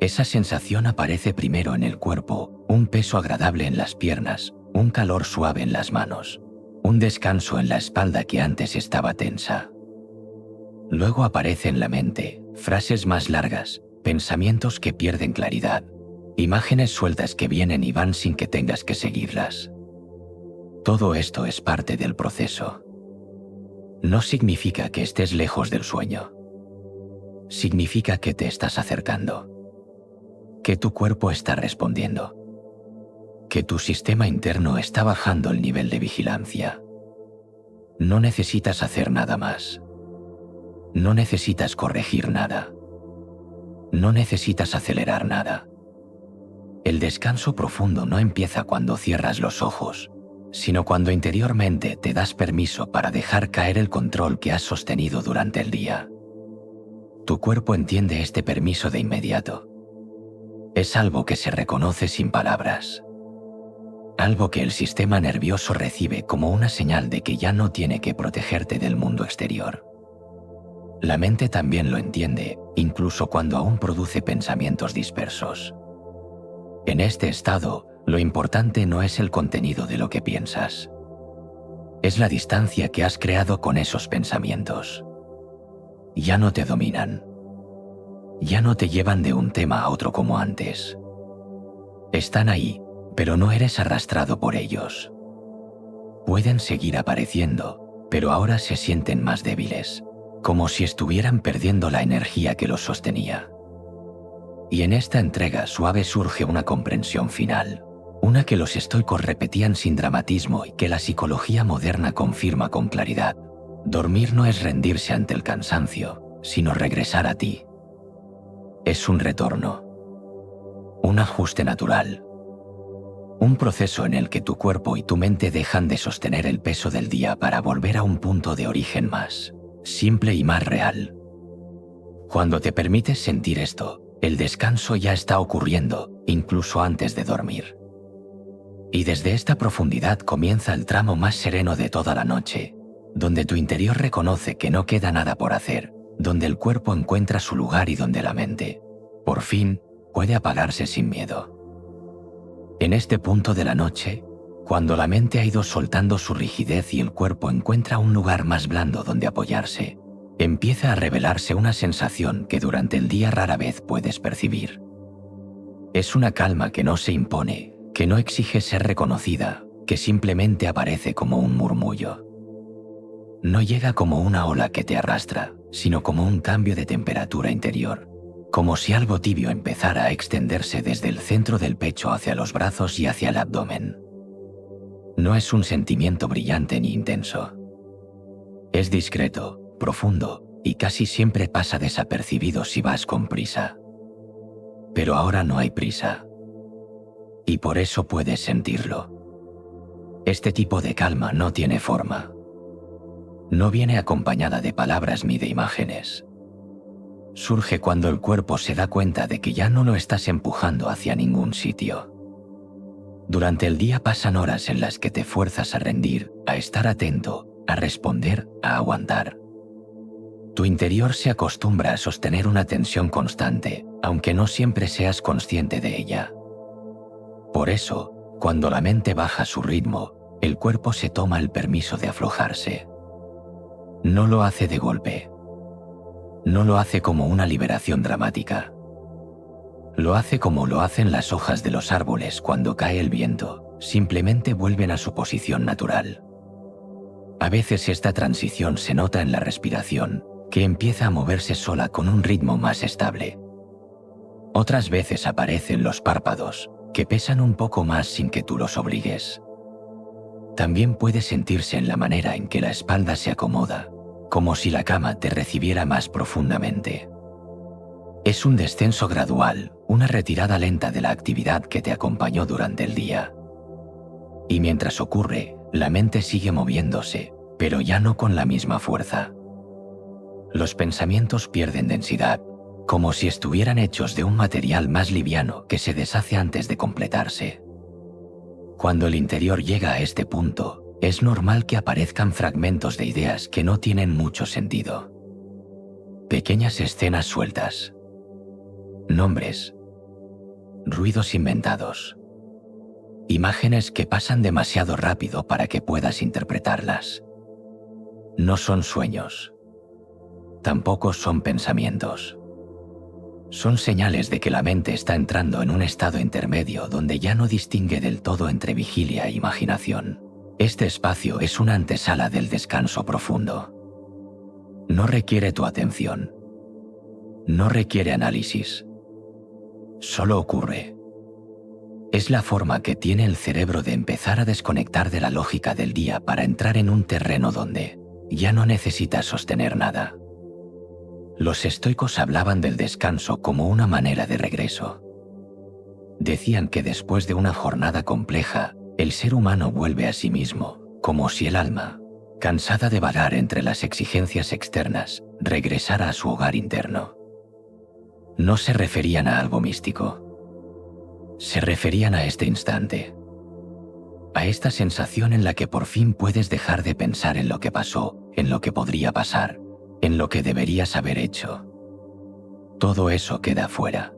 Esa sensación aparece primero en el cuerpo, un peso agradable en las piernas, un calor suave en las manos, un descanso en la espalda que antes estaba tensa. Luego aparece en la mente, frases más largas, pensamientos que pierden claridad, imágenes sueltas que vienen y van sin que tengas que seguirlas. Todo esto es parte del proceso. No significa que estés lejos del sueño. Significa que te estás acercando. Que tu cuerpo está respondiendo. que tu sistema interno está bajando el nivel de vigilancia. No necesitas hacer nada más. No necesitas corregir nada. No necesitas acelerar nada. El descanso profundo no empieza cuando cierras los ojos, sino cuando interiormente te das permiso para dejar caer el control que has sostenido durante el día. Tu cuerpo entiende este permiso de inmediato. Es algo que se reconoce sin palabras. Algo que el sistema nervioso recibe como una señal de que ya no tiene que protegerte del mundo exterior. La mente también lo entiende, incluso cuando aún produce pensamientos dispersos. En este estado, lo importante no es el contenido de lo que piensas. Es la distancia que has creado con esos pensamientos. Ya no te dominan. Ya no te llevan de un tema a otro como antes. Están ahí, pero no eres arrastrado por ellos. Pueden seguir apareciendo, pero ahora se sienten más débiles, como si estuvieran perdiendo la energía que los sostenía. Y en esta entrega suave surge una comprensión final, una que los estoicos repetían sin dramatismo y que la psicología moderna confirma con claridad. Dormir no es rendirse ante el cansancio, sino regresar a ti. Es un retorno, un ajuste natural, un proceso en el que tu cuerpo y tu mente dejan de sostener el peso del día para volver a un punto de origen más simple y más real. Cuando te permites sentir esto, el descanso ya está ocurriendo, incluso antes de dormir. Y desde esta profundidad comienza el tramo más sereno de toda la noche, donde tu interior reconoce que no queda nada por hacer, donde el cuerpo encuentra su lugar y donde la mente, por fin, puede apagarse sin miedo. En este punto de la noche, cuando la mente ha ido soltando su rigidez y el cuerpo encuentra un lugar más blando donde apoyarse, empieza a revelarse una sensación que durante el día rara vez puedes percibir. Es una calma que no se impone, que no exige ser reconocida, que simplemente aparece como un murmullo. No llega como una ola que te arrastra, sino como un cambio de temperatura interior, como si algo tibio empezara a extenderse desde el centro del pecho hacia los brazos y hacia el abdomen. No es un sentimiento brillante ni intenso. Es discreto, profundo, y casi siempre pasa desapercibido si vas con prisa. Pero ahora no hay prisa. Y por eso puedes sentirlo. Este tipo de calma no tiene forma. No viene acompañada de palabras ni de imágenes. Surge cuando el cuerpo se da cuenta de que ya no lo estás empujando hacia ningún sitio. Durante el día pasan horas en las que te fuerzas a rendir, a estar atento, a responder, a aguantar. Tu interior se acostumbra a sostener una tensión constante, aunque no siempre seas consciente de ella. Por eso, cuando la mente baja su ritmo, el cuerpo se toma el permiso de aflojarse. No lo hace de golpe. No lo hace como una liberación dramática. Lo hace como lo hacen las hojas de los árboles cuando cae el viento, simplemente vuelven a su posición natural. A veces esta transición se nota en la respiración, que empieza a moverse sola con un ritmo más estable. Otras veces aparecen los párpados, que pesan un poco más sin que tú los obligues. También puede sentirse en la manera en que la espalda se acomoda, como si la cama te recibiera más profundamente. Es un descenso gradual, una retirada lenta de la actividad que te acompañó durante el día. Y mientras ocurre, la mente sigue moviéndose, pero ya no con la misma fuerza. Los pensamientos pierden densidad, como si estuvieran hechos de un material más liviano que se deshace antes de completarse. Cuando el interior llega a este punto, es normal que aparezcan fragmentos de ideas que no tienen mucho sentido. Pequeñas escenas sueltas. Nombres. Ruidos inventados. Imágenes que pasan demasiado rápido para que puedas interpretarlas. No son sueños. Tampoco son pensamientos. Son señales de que la mente está entrando en un estado intermedio donde ya no distingue del todo entre vigilia e imaginación. Este espacio es una antesala del descanso profundo. No requiere tu atención. No requiere análisis. Solo ocurre. Es la forma que tiene el cerebro de empezar a desconectar de la lógica del día para entrar en un terreno donde ya no necesitas sostener nada. Los estoicos hablaban del descanso como una manera de regreso. Decían que después de una jornada compleja, el ser humano vuelve a sí mismo, como si el alma, cansada de vagar entre las exigencias externas, regresara a su hogar interno. No se referían a algo místico. Se referían a este instante, a esta sensación en la que por fin puedes dejar de pensar en lo que pasó, en lo que podría pasar, en lo que deberías haber hecho. Todo eso queda fuera.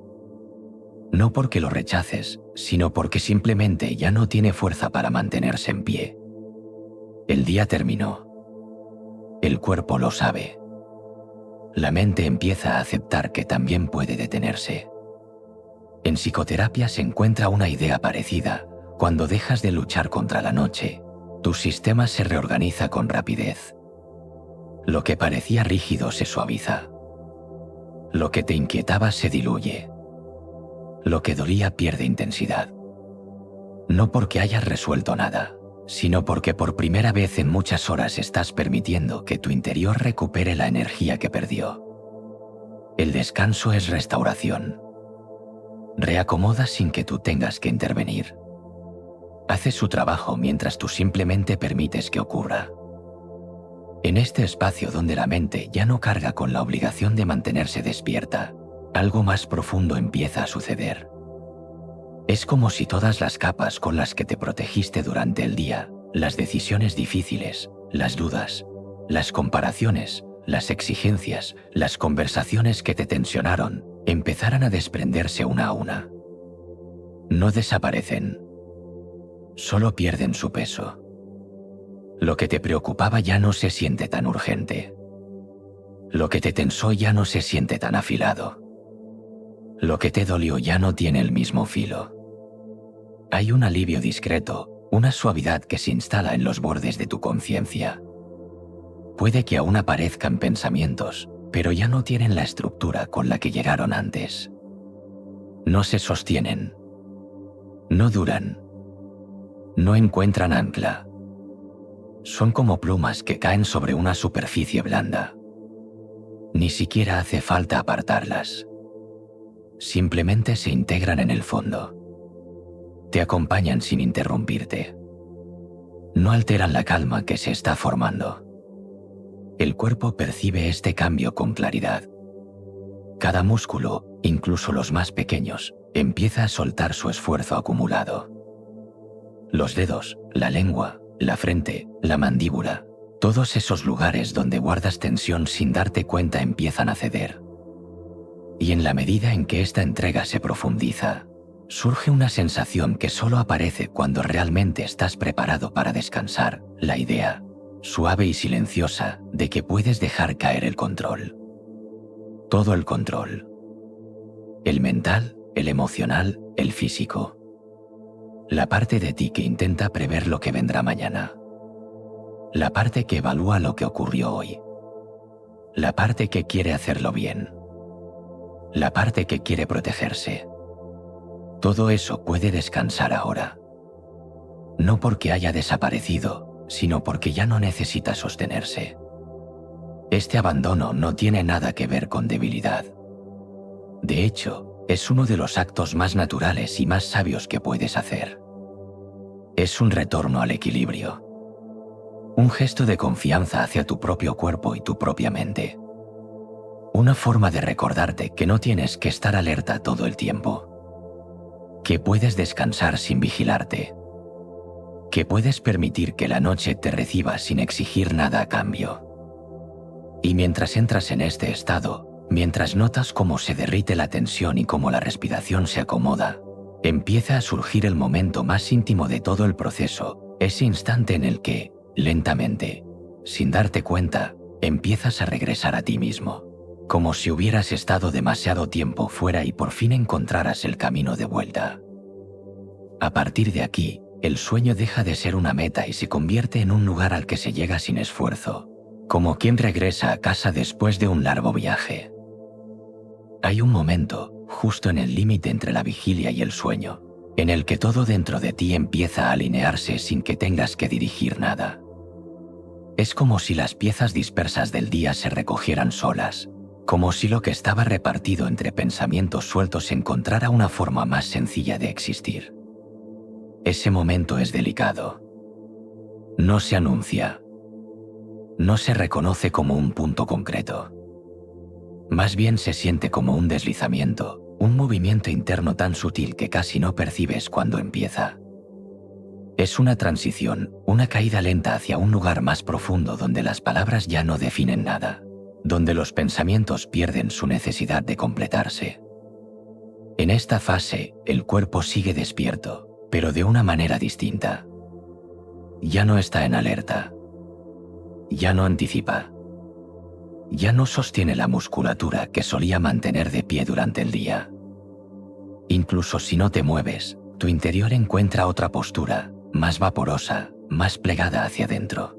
No porque lo rechaces, sino porque simplemente ya no tiene fuerza para mantenerse en pie. El día terminó. El cuerpo lo sabe. La mente empieza a aceptar que también puede detenerse. En psicoterapia se encuentra una idea parecida. Cuando dejas de luchar contra la noche, tu sistema se reorganiza con rapidez. Lo que parecía rígido se suaviza. Lo que te inquietaba se diluye. Lo que dolía pierde intensidad. No porque hayas resuelto nada, sino porque por primera vez en muchas horas estás permitiendo que tu interior recupere la energía que perdió. El descanso es restauración. Reacomoda sin que tú tengas que intervenir. Hace su trabajo mientras tú simplemente permites que ocurra. En este espacio donde la mente ya no carga con la obligación de mantenerse despierta, algo más profundo empieza a suceder. Es como si todas las capas con las que te protegiste durante el día, las decisiones difíciles, las dudas, las comparaciones, las exigencias, las conversaciones que te tensionaron, empezaran a desprenderse una a una. No desaparecen, solo pierden su peso. Lo que te preocupaba ya no se siente tan urgente. Lo que te tensó ya no se siente tan afilado. Lo que te dolió ya no tiene el mismo filo. Hay un alivio discreto, una suavidad que se instala en los bordes de tu conciencia. Puede que aún aparezcan pensamientos, pero ya no tienen la estructura con la que llegaron antes. No se sostienen. No duran. No encuentran ancla. Son como plumas que caen sobre una superficie blanda. Ni siquiera hace falta apartarlas. Simplemente se integran en el fondo. Te acompañan sin interrumpirte. No alteran la calma que se está formando. El cuerpo percibe este cambio con claridad. Cada músculo, incluso los más pequeños, empieza a soltar su esfuerzo acumulado. Los dedos, la lengua, la frente, la mandíbula, todos esos lugares donde guardas tensión sin darte cuenta empiezan a ceder. Y en la medida en que esta entrega se profundiza, surge una sensación que solo aparece cuando realmente estás preparado para descansar, la idea, suave y silenciosa, de que puedes dejar caer el control. Todo el control. El mental, el emocional, el físico. La parte de ti que intenta prever lo que vendrá mañana. La parte que evalúa lo que ocurrió hoy. La parte que quiere hacerlo bien. La parte que quiere protegerse. Todo eso puede descansar ahora. No porque haya desaparecido, sino porque ya no necesita sostenerse. Este abandono no tiene nada que ver con debilidad. De hecho, es uno de los actos más naturales y más sabios que puedes hacer. Es un retorno al equilibrio. Un gesto de confianza hacia tu propio cuerpo y tu propia mente. Una forma de recordarte que no tienes que estar alerta todo el tiempo. Que puedes descansar sin vigilarte. Que puedes permitir que la noche te reciba sin exigir nada a cambio. Y mientras entras en este estado, mientras notas cómo se derrite la tensión y cómo la respiración se acomoda, empieza a surgir el momento más íntimo de todo el proceso, ese instante en el que, lentamente, sin darte cuenta, empiezas a regresar a ti mismo, como si hubieras estado demasiado tiempo fuera y por fin encontraras el camino de vuelta. A partir de aquí, el sueño deja de ser una meta y se convierte en un lugar al que se llega sin esfuerzo, como quien regresa a casa después de un largo viaje. Hay un momento, justo en el límite entre la vigilia y el sueño, en el que todo dentro de ti empieza a alinearse sin que tengas que dirigir nada. Es como si las piezas dispersas del día se recogieran solas, como si lo que estaba repartido entre pensamientos sueltos encontrara una forma más sencilla de existir. Ese momento es delicado. No se anuncia. No se reconoce como un punto concreto. Más bien se siente como un deslizamiento, un movimiento interno tan sutil que casi no percibes cuando empieza. Es una transición, una caída lenta hacia un lugar más profundo donde las palabras ya no definen nada, donde los pensamientos pierden su necesidad de completarse. En esta fase, el cuerpo sigue despierto, pero de una manera distinta. Ya no está en alerta. Ya no anticipa. Ya no sostiene la musculatura que solía mantener de pie durante el día. Incluso si no te mueves, tu interior encuentra otra postura, más vaporosa, más plegada hacia adentro.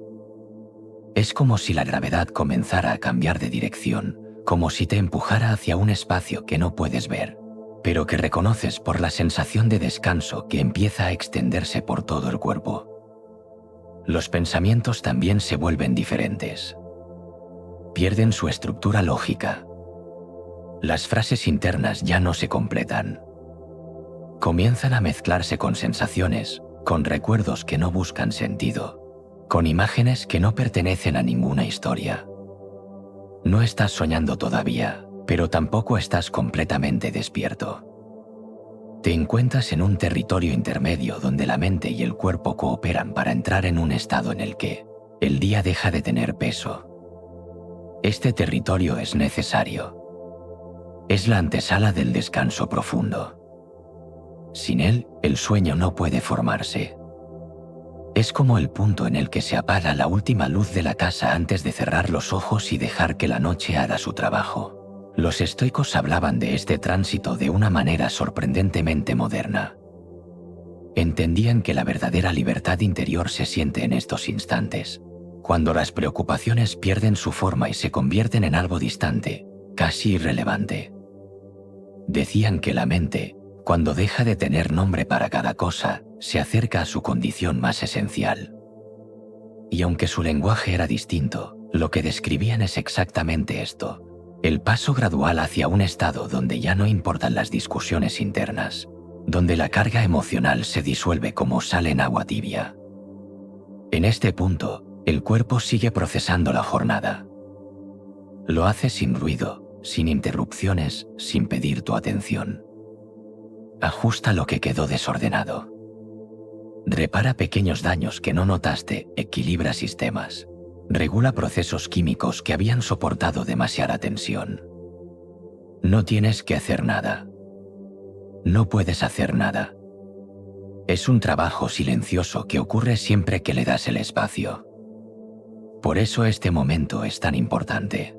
Es como si la gravedad comenzara a cambiar de dirección, como si te empujara hacia un espacio que no puedes ver, pero que reconoces por la sensación de descanso que empieza a extenderse por todo el cuerpo. Los pensamientos también se vuelven diferentes. Pierden su estructura lógica. Las frases internas ya no se completan. Comienzan a mezclarse con sensaciones, con recuerdos que no buscan sentido, con imágenes que no pertenecen a ninguna historia. No estás soñando todavía, pero tampoco estás completamente despierto. Te encuentras en un territorio intermedio donde la mente y el cuerpo cooperan para entrar en un estado en el que el día deja de tener peso. Este territorio es necesario. Es la antesala del descanso profundo. Sin él, el sueño no puede formarse. Es como el punto en el que se apaga la última luz de la casa antes de cerrar los ojos y dejar que la noche haga su trabajo. Los estoicos hablaban de este tránsito de una manera sorprendentemente moderna. Entendían que la verdadera libertad interior se siente en estos instantes, cuando las preocupaciones pierden su forma y se convierten en algo distante, casi irrelevante. Decían que la mente, cuando deja de tener nombre para cada cosa, se acerca a su condición más esencial. Y aunque su lenguaje era distinto, lo que describían es exactamente esto: el paso gradual hacia un estado donde ya no importan las discusiones internas, donde la carga emocional se disuelve como sal en agua tibia. En este punto, el cuerpo sigue procesando la jornada. Lo hace sin ruido, sin interrupciones, sin pedir tu atención. Ajusta lo que quedó desordenado. Repara pequeños daños que no notaste, equilibra sistemas. Regula procesos químicos que habían soportado demasiada tensión. No tienes que hacer nada. No puedes hacer nada. Es un trabajo silencioso que ocurre siempre que le das el espacio. Por eso este momento es tan importante.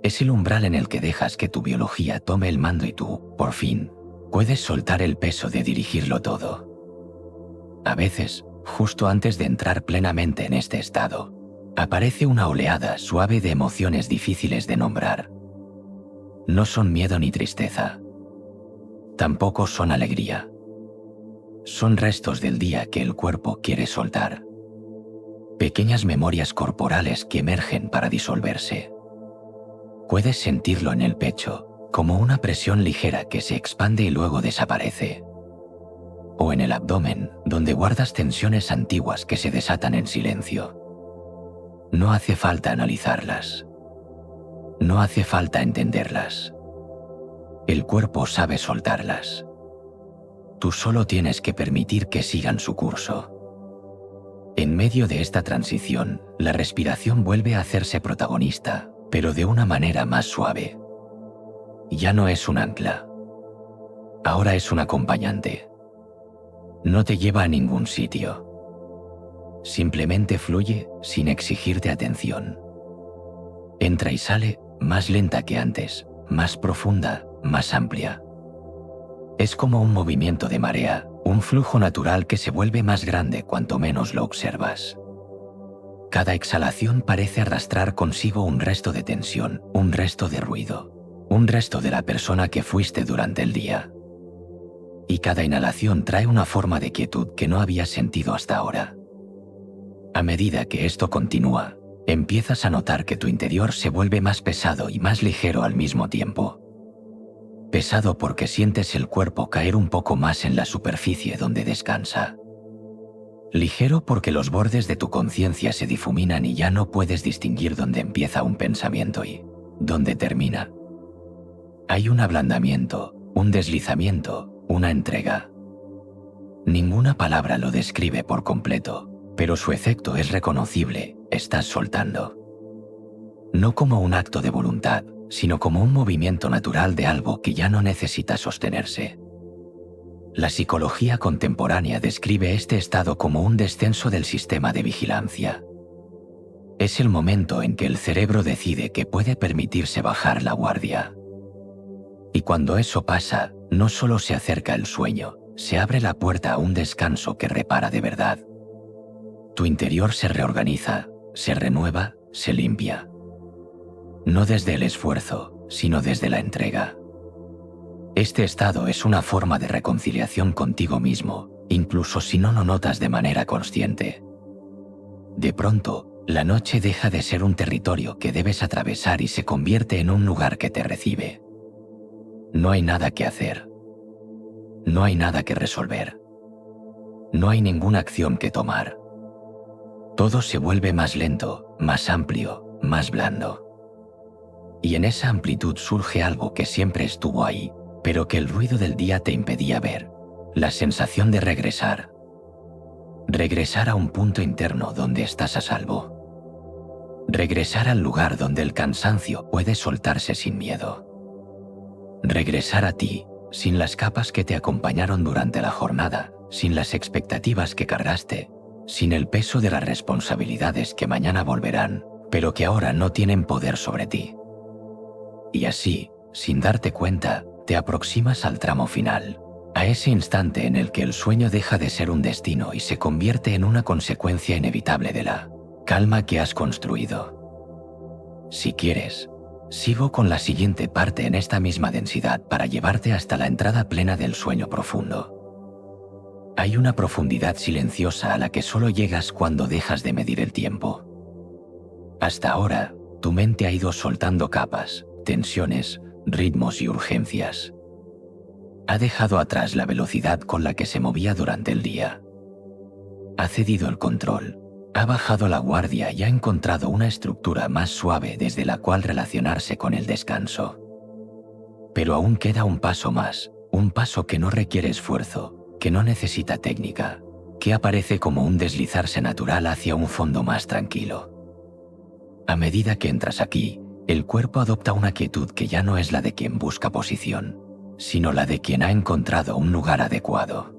Es el umbral en el que dejas que tu biología tome el mando y tú, por fin, puedes soltar el peso de dirigirlo todo. A veces, justo antes de entrar plenamente en este estado, aparece una oleada suave de emociones difíciles de nombrar. No son miedo ni tristeza. Tampoco son alegría. Son restos del día que el cuerpo quiere soltar. Pequeñas memorias corporales que emergen para disolverse. Puedes sentirlo en el pecho, como una presión ligera que se expande y luego desaparece. O en el abdomen, donde guardas tensiones antiguas que se desatan en silencio. No hace falta analizarlas. No hace falta entenderlas. El cuerpo sabe soltarlas. Tú solo tienes que permitir que sigan su curso. En medio de esta transición, la respiración vuelve a hacerse protagonista, pero de una manera más suave. Ya no es un ancla. Ahora es un acompañante. No te lleva a ningún sitio. Simplemente fluye sin exigirte atención. Entra y sale más lenta que antes, más profunda, más amplia. Es como un movimiento de marea, un flujo natural que se vuelve más grande cuanto menos lo observas. Cada exhalación parece arrastrar consigo un resto de tensión, un resto de ruido, un resto de la persona que fuiste durante el día. y cada inhalación trae una forma de quietud que no habías sentido hasta ahora. A medida que esto continúa, empiezas a notar que tu interior se vuelve más pesado y más ligero al mismo tiempo. Pesado porque sientes el cuerpo caer un poco más en la superficie donde descansa. Ligero porque los bordes de tu conciencia se difuminan y ya no puedes distinguir dónde empieza un pensamiento y dónde termina. Hay un ablandamiento, un deslizamiento, una entrega. Ninguna palabra lo describe por completo, pero su efecto es reconocible, estás soltando. No como un acto de voluntad, sino como un movimiento natural de algo que ya no necesita sostenerse. La psicología contemporánea describe este estado como un descenso del sistema de vigilancia. Es el momento en que el cerebro decide que puede permitirse bajar la guardia. Y cuando eso pasa, no solo se acerca el sueño, se abre la puerta a un descanso que repara de verdad. Tu interior se reorganiza, se renueva, se limpia. No desde el esfuerzo, sino desde la entrega. Este estado es una forma de reconciliación contigo mismo, incluso si no lo notas de manera consciente. De pronto, la noche deja de ser un territorio que debes atravesar y se convierte en un lugar que te recibe. No hay nada que hacer. No hay nada que resolver. No hay ninguna acción que tomar. Todo se vuelve más lento, más amplio, más blando. Y en esa amplitud surge algo que siempre estuvo ahí, pero que el ruido del día te impedía ver, la sensación de regresar. Regresar a un punto interno donde estás a salvo. Regresar al lugar donde el cansancio puede soltarse sin miedo. Regresar a ti, sin las capas que te acompañaron durante la jornada, sin las expectativas que cargaste, sin el peso de las responsabilidades que mañana volverán, pero que ahora no tienen poder sobre ti. Y así, sin darte cuenta, te aproximas al tramo final, a ese instante en el que el sueño deja de ser un destino y se convierte en una consecuencia inevitable de la calma que has construido. Si quieres, sigo con la siguiente parte en esta misma densidad para llevarte hasta la entrada plena del sueño profundo. Hay una profundidad silenciosa a la que solo llegas cuando dejas de medir el tiempo. Hasta ahora, tu mente ha ido soltando capas, tensiones, ritmos y urgencias. Ha dejado atrás la velocidad con la que se movía durante el día. Ha cedido el control, ha bajado la guardia y ha encontrado una estructura más suave desde la cual relacionarse con el descanso. Pero aún queda un paso más, un paso que no requiere esfuerzo, que no necesita técnica, que aparece como un deslizarse natural hacia un fondo más tranquilo. A medida que entras aquí, el cuerpo adopta una quietud que ya no es la de quien busca posición, sino la de quien ha encontrado un lugar adecuado.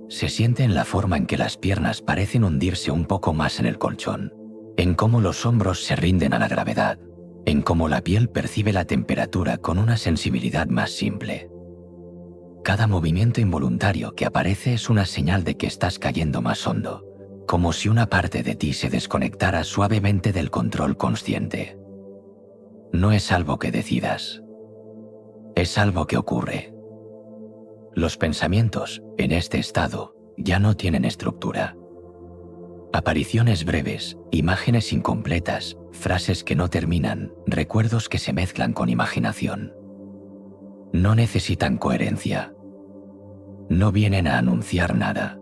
Se siente en la forma en que las piernas parecen hundirse un poco más en el colchón, en cómo los hombros se rinden a la gravedad, en cómo la piel percibe la temperatura con una sensibilidad más simple. Cada movimiento involuntario que aparece es una señal de que estás cayendo más hondo, como si una parte de ti se desconectara suavemente del control consciente. No es algo que decidas. Es algo que ocurre. Los pensamientos, en este estado, ya no tienen estructura. Apariciones breves, imágenes incompletas, frases que no terminan, recuerdos que se mezclan con imaginación. No necesitan coherencia. No vienen a anunciar nada.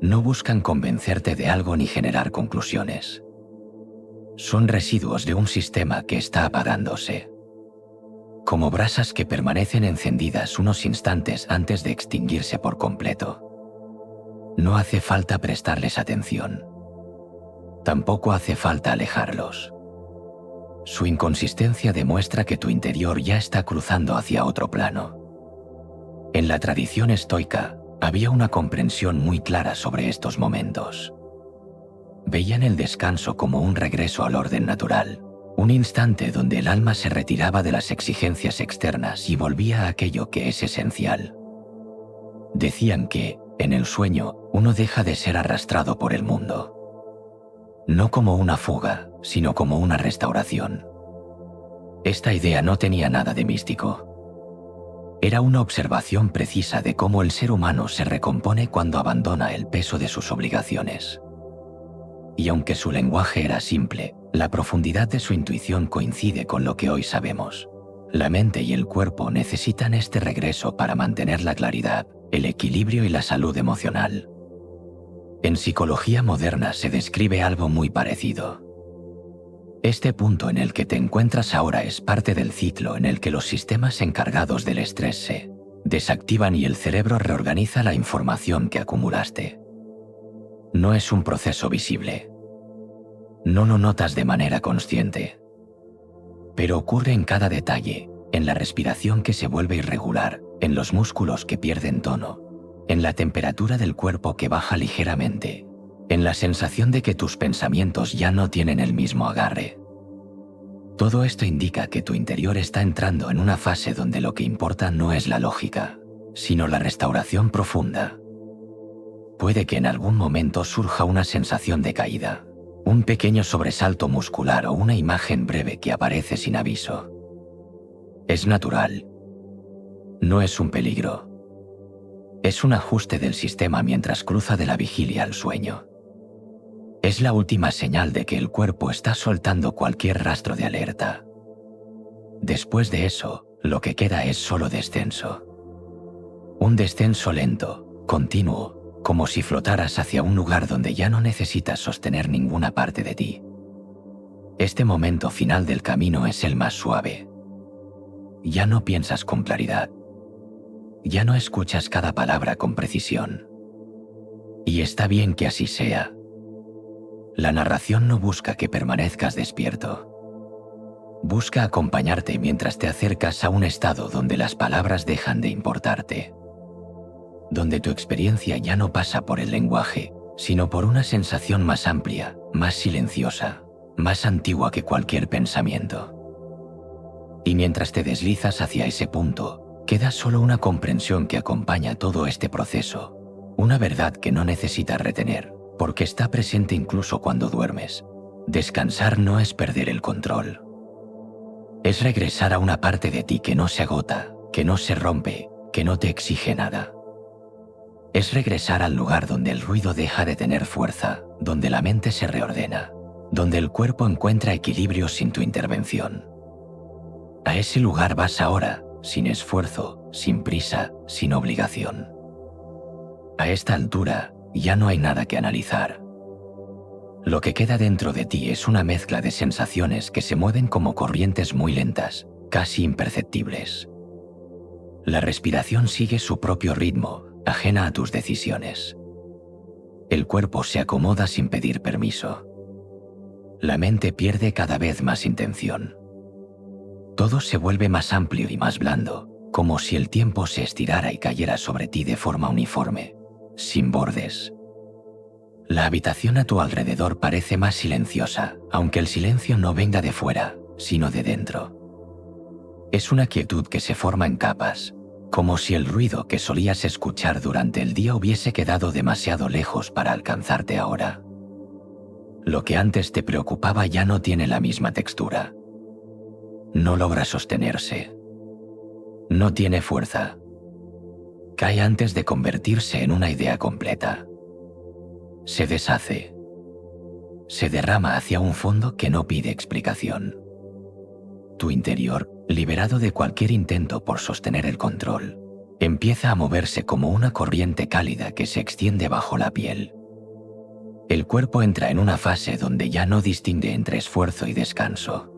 No buscan convencerte de algo ni generar conclusiones. Son residuos de un sistema que está apagándose. Como brasas que permanecen encendidas unos instantes antes de extinguirse por completo. No hace falta prestarles atención. Tampoco hace falta alejarlos. Su inconsistencia demuestra que tu interior ya está cruzando hacia otro plano. En la tradición estoica, había una comprensión muy clara sobre estos momentos. Veían el descanso como un regreso al orden natural, un instante donde el alma se retiraba de las exigencias externas y volvía a aquello que es esencial. Decían que, en el sueño, uno deja de ser arrastrado por el mundo. No como una fuga, sino como una restauración. Esta idea no tenía nada de místico. Era una observación precisa de cómo el ser humano se recompone cuando abandona el peso de sus obligaciones. Y aunque su lenguaje era simple, la profundidad de su intuición coincide con lo que hoy sabemos. La mente y el cuerpo necesitan este regreso para mantener la claridad, el equilibrio y la salud emocional. En psicología moderna se describe algo muy parecido. Este punto en el que te encuentras ahora es parte del ciclo en el que los sistemas encargados del estrés se desactivan y el cerebro reorganiza la información que acumulaste. No es un proceso visible. No lo notas de manera consciente. Pero ocurre en cada detalle, en la respiración que se vuelve irregular, en los músculos que pierden tono, en la temperatura del cuerpo que baja ligeramente, en la sensación de que tus pensamientos ya no tienen el mismo agarre. Todo esto indica que tu interior está entrando en una fase donde lo que importa no es la lógica, sino la restauración profunda. Puede que en algún momento surja una sensación de caída, un pequeño sobresalto muscular o una imagen breve que aparece sin aviso. Es natural. No es un peligro. Es un ajuste del sistema mientras cruza de la vigilia al sueño. Es la última señal de que el cuerpo está soltando cualquier rastro de alerta. Después de eso, lo que queda es solo descenso. Un descenso lento, continuo, como si flotaras hacia un lugar donde ya no necesitas sostener ninguna parte de ti. Este momento final del camino es el más suave. Ya no piensas con claridad. Ya no escuchas cada palabra con precisión. Y está bien que así sea. La narración no busca que permanezcas despierto. Busca acompañarte mientras te acercas a un estado donde las palabras dejan de importarte. Donde tu experiencia ya no pasa por el lenguaje, sino por una sensación más amplia, más silenciosa, más antigua que cualquier pensamiento. Y mientras te deslizas hacia ese punto, queda solo una comprensión que acompaña todo este proceso, una verdad que no necesitas retener, porque está presente incluso cuando duermes. Descansar no es perder el control. Es regresar a una parte de ti que no se agota, que no se rompe, que no te exige nada. Es regresar al lugar donde el ruido deja de tener fuerza, donde la mente se reordena, donde el cuerpo encuentra equilibrio sin tu intervención. A ese lugar vas ahora, sin esfuerzo, sin prisa, sin obligación. A esta altura, ya no hay nada que analizar. Lo que queda dentro de ti es una mezcla de sensaciones que se mueven como corrientes muy lentas, casi imperceptibles. La respiración sigue su propio ritmo, ajena a tus decisiones. El cuerpo se acomoda sin pedir permiso. La mente pierde cada vez más intención. Todo se vuelve más amplio y más blando, como si el tiempo se estirara y cayera sobre ti de forma uniforme, sin bordes. La habitación a tu alrededor parece más silenciosa, aunque el silencio no venga de fuera, sino de dentro. Es una quietud que se forma en capas, como si el ruido que solías escuchar durante el día hubiese quedado demasiado lejos para alcanzarte ahora. Lo que antes te preocupaba ya no tiene la misma textura. No logra sostenerse. No tiene fuerza. Cae antes de convertirse en una idea completa. Se deshace. Se derrama hacia un fondo que no pide explicación. Tu interior, liberado de cualquier intento por sostener el control, empieza a moverse como una corriente cálida que se extiende bajo la piel. El cuerpo entra en una fase donde ya no distingue entre esfuerzo y descanso.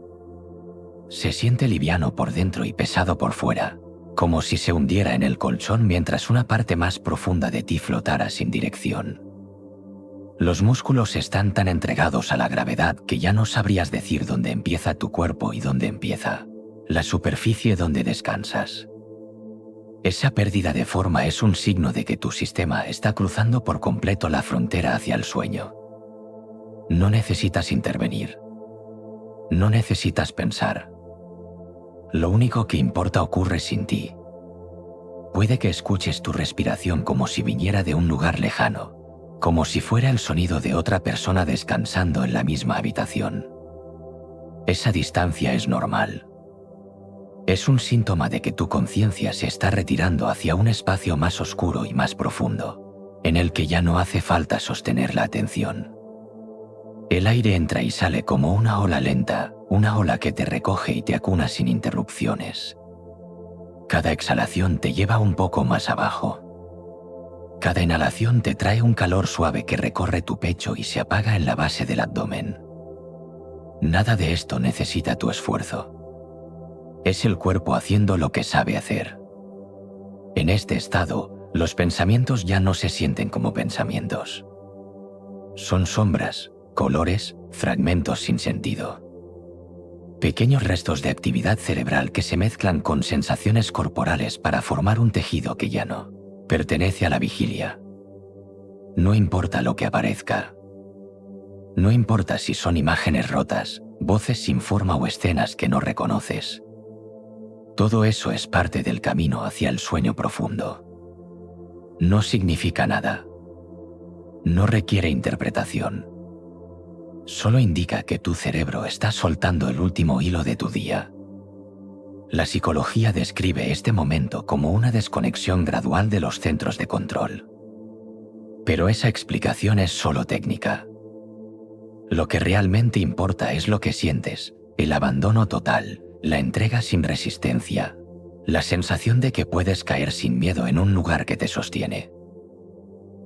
Se siente liviano por dentro y pesado por fuera, como si se hundiera en el colchón mientras una parte más profunda de ti flotara sin dirección. Los músculos están tan entregados a la gravedad que ya no sabrías decir dónde empieza tu cuerpo y dónde empieza la superficie donde descansas. Esa pérdida de forma es un signo de que tu sistema está cruzando por completo la frontera hacia el sueño. No necesitas intervenir. No necesitas pensar. Lo único que importa ocurre sin ti. Puede que escuches tu respiración como si viniera de un lugar lejano, como si fuera el sonido de otra persona descansando en la misma habitación. Esa distancia es normal. Es un síntoma de que tu conciencia se está retirando hacia un espacio más oscuro y más profundo, en el que ya no hace falta sostener la atención. El aire entra y sale como una ola lenta, una ola que te recoge y te acuna sin interrupciones. Cada exhalación te lleva un poco más abajo. Cada inhalación te trae un calor suave que recorre tu pecho y se apaga en la base del abdomen. Nada de esto necesita tu esfuerzo. Es el cuerpo haciendo lo que sabe hacer. En este estado, los pensamientos ya no se sienten como pensamientos. Son sombras, colores, fragmentos sin sentido. Pequeños restos de actividad cerebral que se mezclan con sensaciones corporales para formar un tejido que ya no pertenece a la vigilia. No importa lo que aparezca. No importa si son imágenes rotas, voces sin forma o escenas que no reconoces. Todo eso es parte del camino hacia el sueño profundo. No significa nada. No requiere interpretación. Solo indica que tu cerebro está soltando el último hilo de tu día. La psicología describe este momento como una desconexión gradual de los centros de control. Pero esa explicación es solo técnica. Lo que realmente importa es lo que sientes, el abandono total, la entrega sin resistencia, la sensación de que puedes caer sin miedo en un lugar que te sostiene.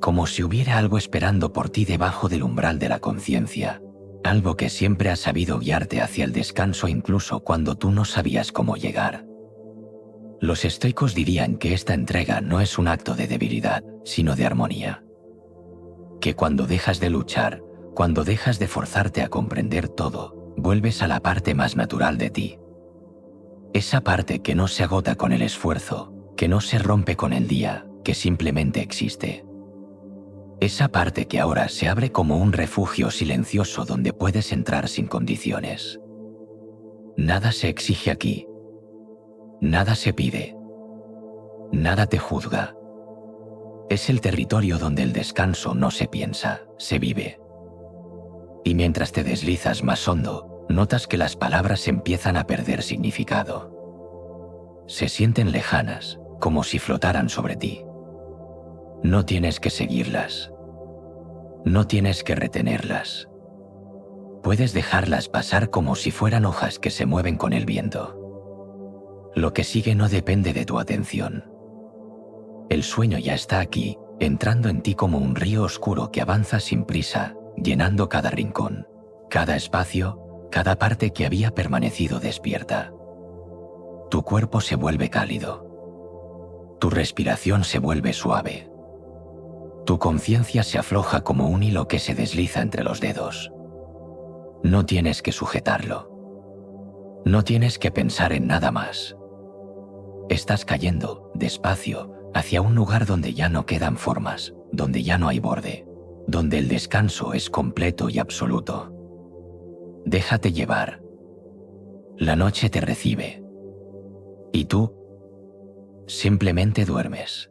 Como si hubiera algo esperando por ti debajo del umbral de la conciencia, algo que siempre ha sabido guiarte hacia el descanso incluso cuando tú no sabías cómo llegar. Los estoicos dirían que esta entrega no es un acto de debilidad, sino de armonía. Que cuando dejas de luchar, cuando dejas de forzarte a comprender todo, vuelves a la parte más natural de ti. Esa parte que no se agota con el esfuerzo, que no se rompe con el día, que simplemente existe. Esa parte que ahora se abre como un refugio silencioso donde puedes entrar sin condiciones. Nada se exige aquí. Nada se pide. Nada te juzga. Es el territorio donde el descanso no se piensa, se vive. Y mientras te deslizas más hondo, notas que las palabras empiezan a perder significado. Se sienten lejanas, como si flotaran sobre ti. No tienes que seguirlas. No tienes que retenerlas. Puedes dejarlas pasar como si fueran hojas que se mueven con el viento. Lo que sigue no depende de tu atención. El sueño ya está aquí, entrando en ti como un río oscuro que avanza sin prisa, llenando cada rincón, cada espacio, cada parte que había permanecido despierta. Tu cuerpo se vuelve cálido. Tu respiración se vuelve suave. Tu conciencia se afloja como un hilo que se desliza entre los dedos. No tienes que sujetarlo. No tienes que pensar en nada más. Estás cayendo, despacio, hacia un lugar donde ya no quedan formas, donde ya no hay borde, donde el descanso es completo y absoluto. Déjate llevar. La noche te recibe. Y tú simplemente duermes.